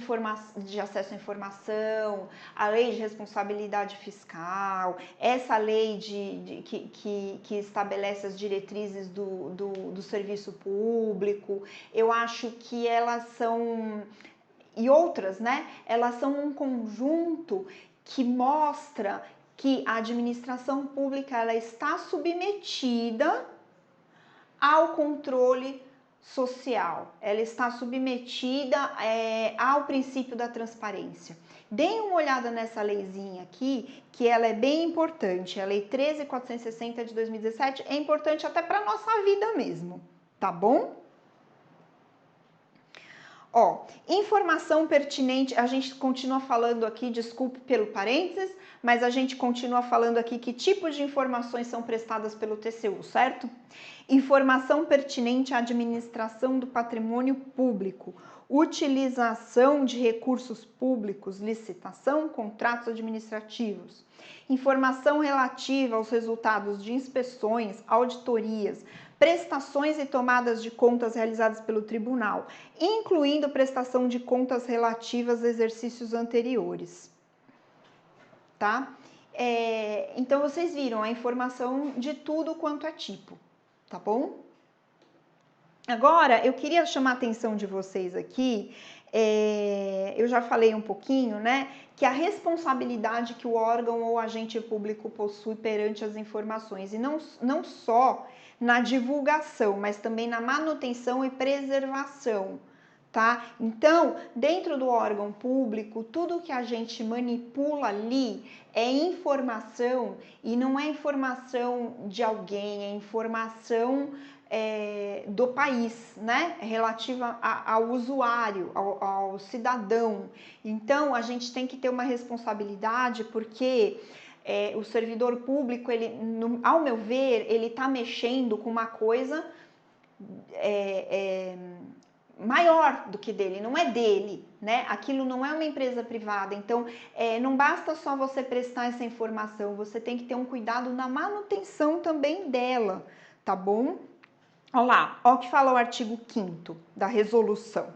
acesso à informação, a lei de responsabilidade fiscal, essa lei que estabelece as diretrizes do serviço público, eu acho que elas são, e outras, né? Elas são um conjunto que mostra que a administração pública ela está submetida ao controle social, ela está submetida ao princípio da transparência. Deem uma olhada nessa leizinha aqui, que ela é bem importante, a Lei 13.460 de 2017 é importante até para a nossa vida mesmo, tá bom? Informação pertinente, a gente continua falando aqui, desculpe pelo parênteses, mas a gente continua falando aqui que tipo de informações são prestadas pelo TCU, certo? Informação pertinente à administração do patrimônio público, utilização de recursos públicos, licitação, contratos administrativos. Informação relativa aos resultados de inspeções, auditorias, prestações e tomadas de contas realizadas pelo tribunal, incluindo prestação de contas relativas a exercícios anteriores, tá? Então, vocês viram a informação de tudo quanto é tipo, tá bom? Agora, eu queria chamar a atenção de vocês aqui, eu já falei um pouquinho, né, que a responsabilidade que o órgão ou agente público possui perante as informações, e não só na divulgação, mas também na manutenção e preservação, tá? Então, dentro do órgão público, tudo que a gente manipula ali é informação, e não é informação de alguém, é informação do país, né? Relativa ao usuário, ao cidadão. Então, a gente tem que ter uma responsabilidade, porque o servidor público, ele, ao meu ver, ele está mexendo com uma coisa maior do que dele, não é dele, né? Aquilo não é uma empresa privada, então não basta só você prestar essa informação, você tem que ter um cuidado na manutenção também dela, tá bom? Olha lá, olha o que fala o artigo 5º da resolução.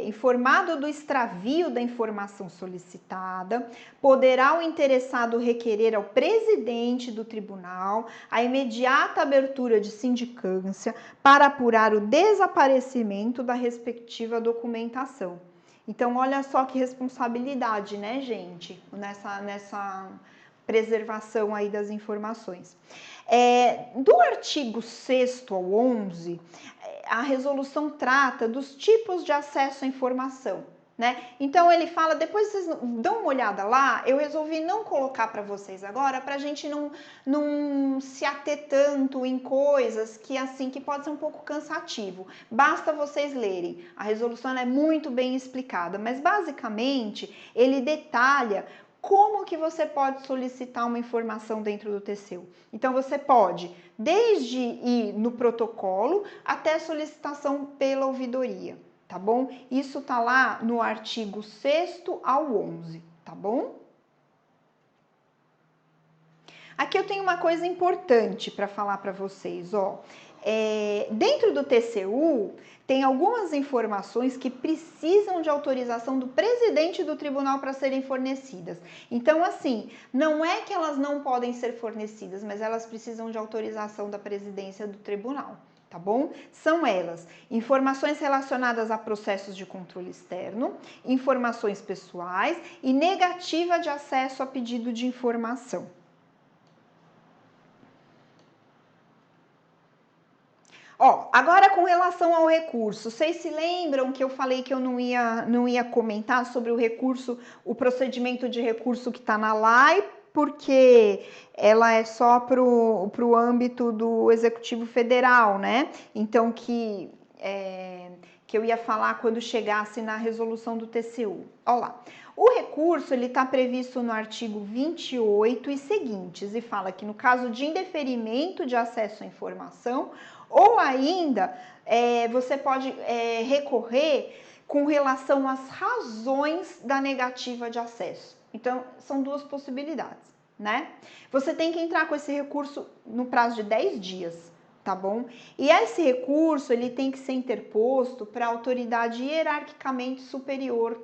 Informado do extravio da informação solicitada, poderá o interessado requerer ao presidente do tribunal a imediata abertura de sindicância para apurar o desaparecimento da respectiva documentação. Então, olha só que responsabilidade, né, gente, nessa preservação aí das informações. Do artigo 6º ao 11, a resolução trata dos tipos de acesso à informação, né? Então ele fala, depois vocês dão uma olhada lá, eu resolvi não colocar para vocês agora, para a gente não se ater tanto em coisas que pode ser um pouco cansativo. Basta vocês lerem. A resolução é muito bem explicada, mas basicamente ele detalha como que você pode solicitar uma informação dentro do TCU. Então, você pode, desde ir no protocolo até solicitação pela ouvidoria, tá bom? Isso tá lá no artigo 6º ao 11, tá bom? Aqui eu tenho uma coisa importante para falar para vocês, ó. Dentro do TCU, tem algumas informações que precisam de autorização do presidente do tribunal para serem fornecidas. Então, assim, não é que elas não podem ser fornecidas, mas elas precisam de autorização da presidência do tribunal, tá bom? São elas: informações relacionadas a processos de controle externo, informações pessoais e negativa de acesso a pedido de informação. Agora com relação ao recurso, vocês se lembram que eu falei que eu não ia comentar sobre o recurso, o procedimento de recurso que está na lei, porque ela é só para o âmbito do Executivo Federal, né? Então que eu ia falar quando chegasse na resolução do TCU. Olha lá. O recurso, ele está previsto no artigo 28 e seguintes, e fala que no caso de indeferimento de acesso à informação, ou ainda você pode recorrer com relação às razões da negativa de acesso. Então, são duas possibilidades, né? Você tem que entrar com esse recurso no prazo de 10 dias, tá bom? E esse recurso, ele tem que ser interposto para a autoridade hierarquicamente superior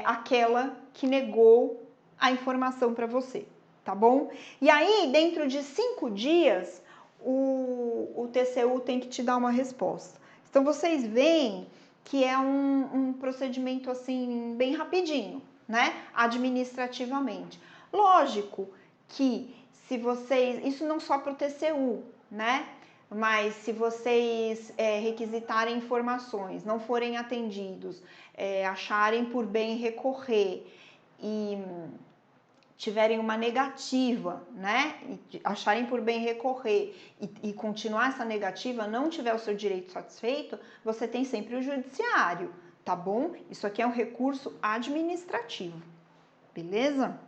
àquela que negou a informação para você, tá bom? E aí, dentro de 5 dias, o TCU tem que te dar uma resposta. Então, vocês veem que é um procedimento, assim, bem rapidinho, né? Administrativamente. Lógico que se vocês... Isso não só para o TCU, né? Mas se vocês requisitarem informações, não forem atendidos, acharem por bem recorrer e tiverem uma negativa, né, e acharem por bem recorrer e continuar essa negativa, não tiver o seu direito satisfeito, você tem sempre o judiciário, tá bom? Isso aqui é um recurso administrativo, beleza?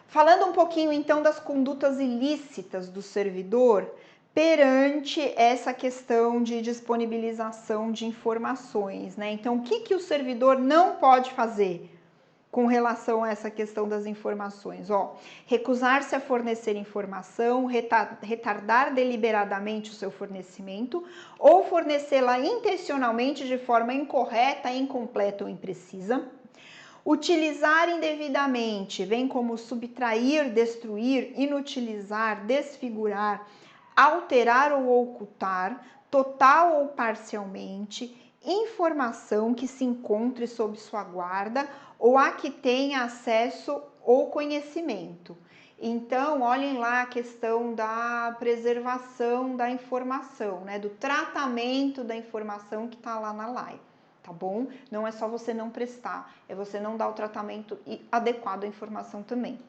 Falando um pouquinho então das condutas ilícitas do servidor perante essa questão de disponibilização de informações, né? Então, o que o servidor não pode fazer? com relação a essa questão das informações, ó, recusar-se a fornecer informação, retardar deliberadamente o seu fornecimento ou fornecê-la intencionalmente de forma incorreta, incompleta ou imprecisa. Utilizar indevidamente, vem como subtrair, destruir, inutilizar, desfigurar, alterar ou ocultar, total ou parcialmente, informação que se encontre sob sua guarda ou a que tenha acesso ou conhecimento. Então, olhem lá a questão da preservação da informação, né? Do tratamento da informação que está lá na live, tá bom? Não é só você não prestar, é você não dar o tratamento adequado à informação também.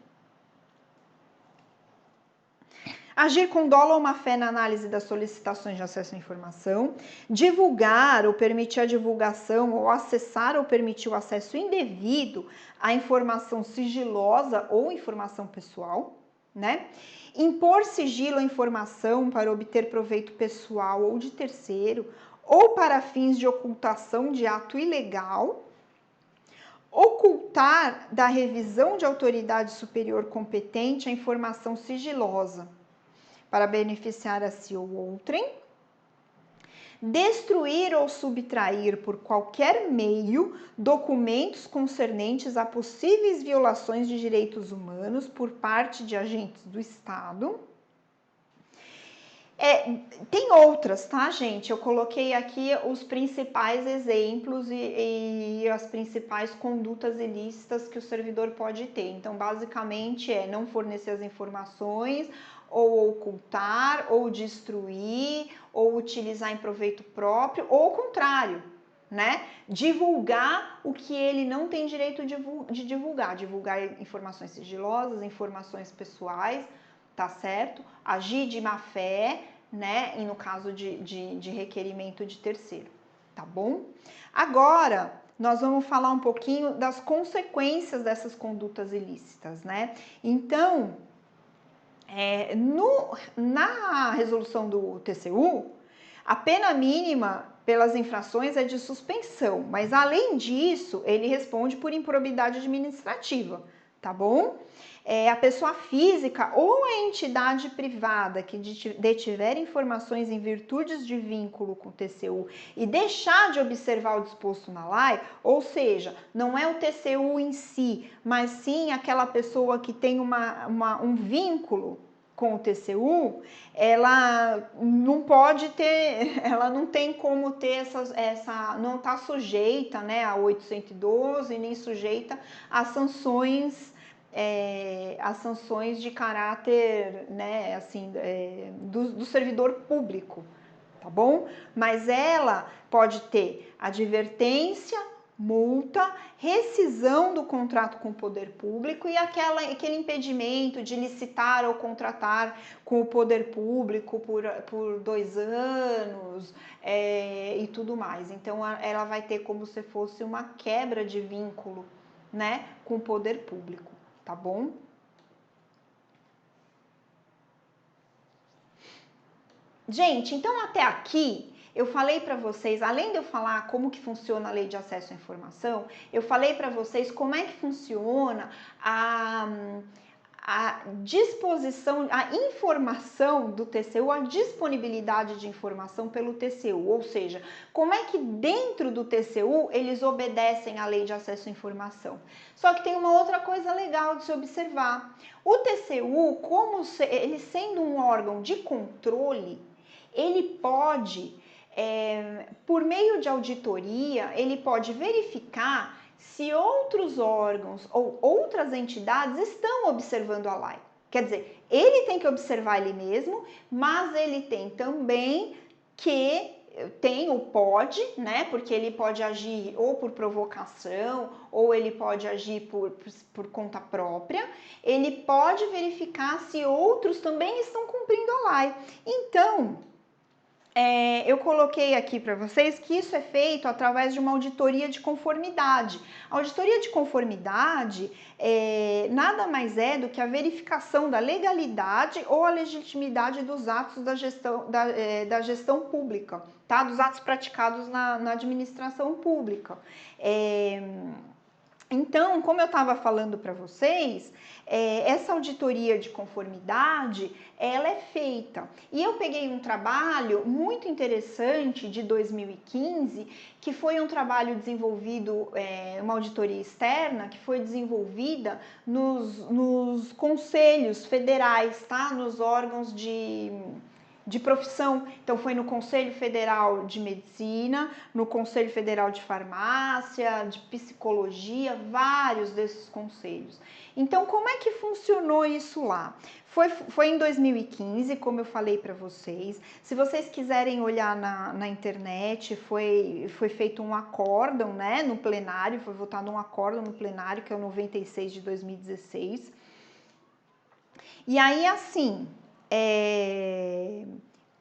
Agir com dolo ou má-fé na análise das solicitações de acesso à informação, divulgar ou permitir a divulgação ou acessar ou permitir o acesso indevido à informação sigilosa ou informação pessoal, né? Impor sigilo à informação para obter proveito pessoal ou de terceiro, ou para fins de ocultação de ato ilegal, ocultar da revisão de autoridade superior competente a informação sigilosa, para beneficiar a si ou outrem, destruir ou subtrair por qualquer meio documentos concernentes a possíveis violações de direitos humanos por parte de agentes do Estado. Tem outras, tá, gente? Eu coloquei aqui os principais exemplos e as principais condutas ilícitas que o servidor pode ter. Então, basicamente, não fornecer as informações, ou ocultar, ou destruir, ou utilizar em proveito próprio, ou ao contrário, né? Divulgar o que ele não tem direito de divulgar. Divulgar informações sigilosas, informações pessoais, tá certo? Agir de má fé, né? E no caso de requerimento de terceiro, tá bom? Agora, nós vamos falar um pouquinho das consequências dessas condutas ilícitas, né? Então, na resolução do TCU, a pena mínima pelas infrações é de suspensão, mas além disso, ele responde por improbidade administrativa, tá bom? A pessoa física ou a entidade privada que detiver informações em virtudes de vínculo com o TCU e deixar de observar o disposto na lei, ou seja, não é o TCU em si, mas sim aquela pessoa que tem um vínculo com o TCU, ela não pode ter, ela não tem como ter não está sujeita, né, a 812, nem sujeita a sanções de caráter, né, assim, do servidor público, tá bom? Mas ela pode ter advertência, multa, rescisão do contrato com o poder público e aquele impedimento de licitar ou contratar com o poder público por 2 anos e tudo mais. Então, ela vai ter como se fosse uma quebra de vínculo, né, com o poder público. Tá bom? Gente, então até aqui eu falei para vocês, além de eu falar como que funciona a lei de acesso à informação, eu falei para vocês como é que funciona a disposição, a informação do TCU, a disponibilidade de informação pelo TCU, ou seja, como é que dentro do TCU eles obedecem à lei de acesso à informação. Só que tem uma outra coisa legal de se observar. O TCU, ele sendo um órgão de controle, ele pode, por meio de auditoria, ele pode verificar se outros órgãos ou outras entidades estão observando a lei. Quer dizer, ele tem que observar ele mesmo, mas ele tem também pode, né? Porque ele pode agir ou por provocação, ou ele pode agir por conta própria. Ele pode verificar se outros também estão cumprindo a lei. Então, eu coloquei aqui para vocês que isso é feito através de uma auditoria de conformidade. A auditoria de conformidade nada mais é do que a verificação da legalidade ou a legitimidade dos atos da gestão pública, tá? Dos atos praticados na administração pública. Então, como eu estava falando para vocês, essa auditoria de conformidade, ela é feita. E eu peguei um trabalho muito interessante de 2015, que foi um trabalho desenvolvido, uma auditoria externa, que foi desenvolvida nos conselhos federais, tá? Nos órgãos de profissão. Então, foi no Conselho Federal de Medicina, no Conselho Federal de Farmácia, de Psicologia, vários desses conselhos. Então, como é que funcionou isso lá? Foi em 2015, como eu falei para vocês. Se vocês quiserem olhar na internet, foi feito um acórdão, né, no plenário, foi votado um acórdão no plenário, que é o 96 de 2016. E aí, assim,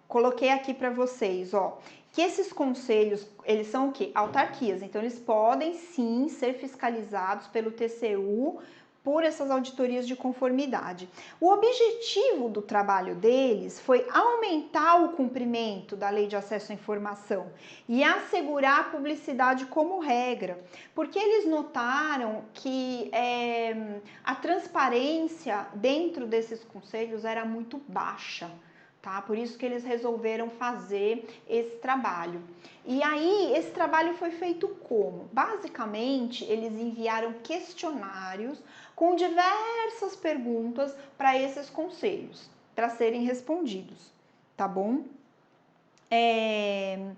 coloquei aqui para vocês, ó, que esses conselhos, eles são o quê? Autarquias, então eles podem sim ser fiscalizados pelo TCU por essas auditorias de conformidade. O objetivo do trabalho deles foi aumentar o cumprimento da Lei de Acesso à Informação e assegurar a publicidade como regra, porque eles notaram que a transparência dentro desses conselhos era muito baixa. Tá? Por isso que eles resolveram fazer esse trabalho. E aí, esse trabalho foi feito como? Basicamente, eles enviaram questionários com diversas perguntas para esses conselhos, para serem respondidos, tá bom? E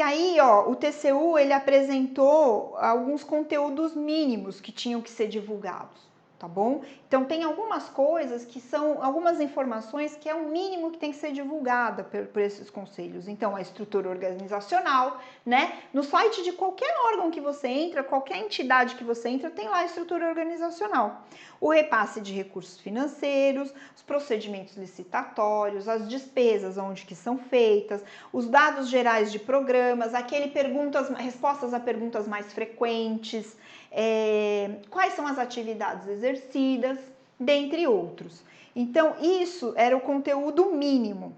aí, ó, o TCU, ele apresentou alguns conteúdos mínimos que tinham que ser divulgados. Tá bom? Então, tem algumas coisas que são, algumas informações que é o mínimo que tem que ser divulgada por esses conselhos. Então, a estrutura organizacional, né? No site de qualquer órgão que você entra, qualquer entidade que você entra, tem lá a estrutura organizacional. O repasse de recursos financeiros, os procedimentos licitatórios, as despesas onde que são feitas, os dados gerais de programas, respostas a perguntas mais frequentes, quais são as atividades exercidas, dentre outros. Então, isso era o conteúdo mínimo,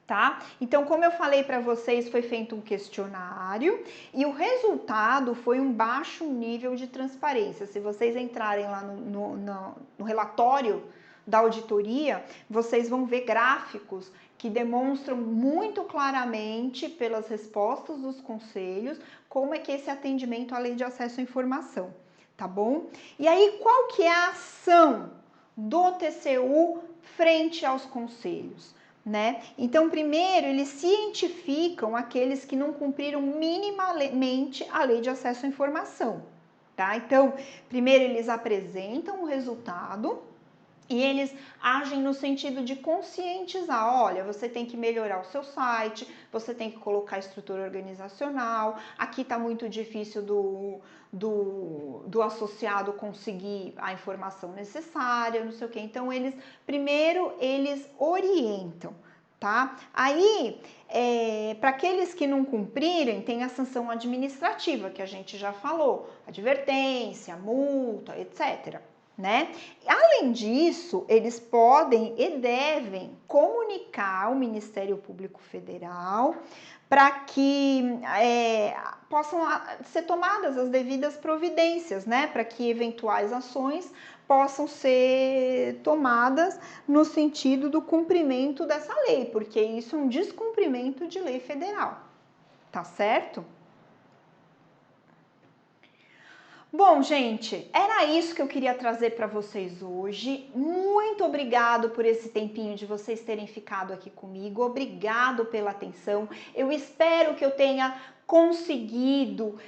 tá? Então, como eu falei para vocês, foi feito um questionário e o resultado foi um baixo nível de transparência. Se vocês entrarem lá no relatório da auditoria, vocês vão ver gráficos que demonstram muito claramente, pelas respostas dos conselhos, como é que esse atendimento à Lei de Acesso à Informação, tá bom? E aí, qual que é a ação do TCU frente aos conselhos, né? Então, primeiro, eles cientificam aqueles que não cumpriram minimamente a Lei de Acesso à Informação, tá? Então, primeiro eles apresentam o resultado e eles agem no sentido de conscientizar, olha, você tem que melhorar o seu site, você tem que colocar a estrutura organizacional, aqui está muito difícil do associado conseguir a informação necessária, não sei o quê. Então, primeiro eles orientam, tá? Aí, para aqueles que não cumprirem, tem a sanção administrativa, que a gente já falou, advertência, multa, etc., né? Além disso, eles podem e devem comunicar ao Ministério Público Federal para que possam ser tomadas as devidas providências, né? Para que eventuais ações possam ser tomadas no sentido do cumprimento dessa lei, porque isso é um descumprimento de lei federal, tá certo? Bom, gente, era isso que eu queria trazer para vocês hoje. Muito obrigado por esse tempinho de vocês terem ficado aqui comigo. Obrigado pela atenção. Eu espero que eu tenha conseguido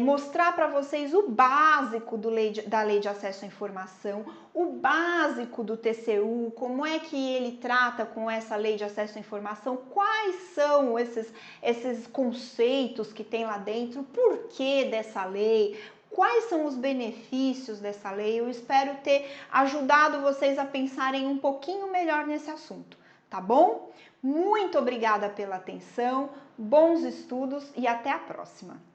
mostrar para vocês o básico da Lei de Acesso à Informação, o básico do TCU, como é que ele trata com essa Lei de Acesso à Informação, quais são esses conceitos que tem lá dentro, o porquê dessa lei, quais são os benefícios dessa lei. Eu espero ter ajudado vocês a pensarem um pouquinho melhor nesse assunto, tá bom? Muito obrigada pela atenção, bons estudos e até a próxima!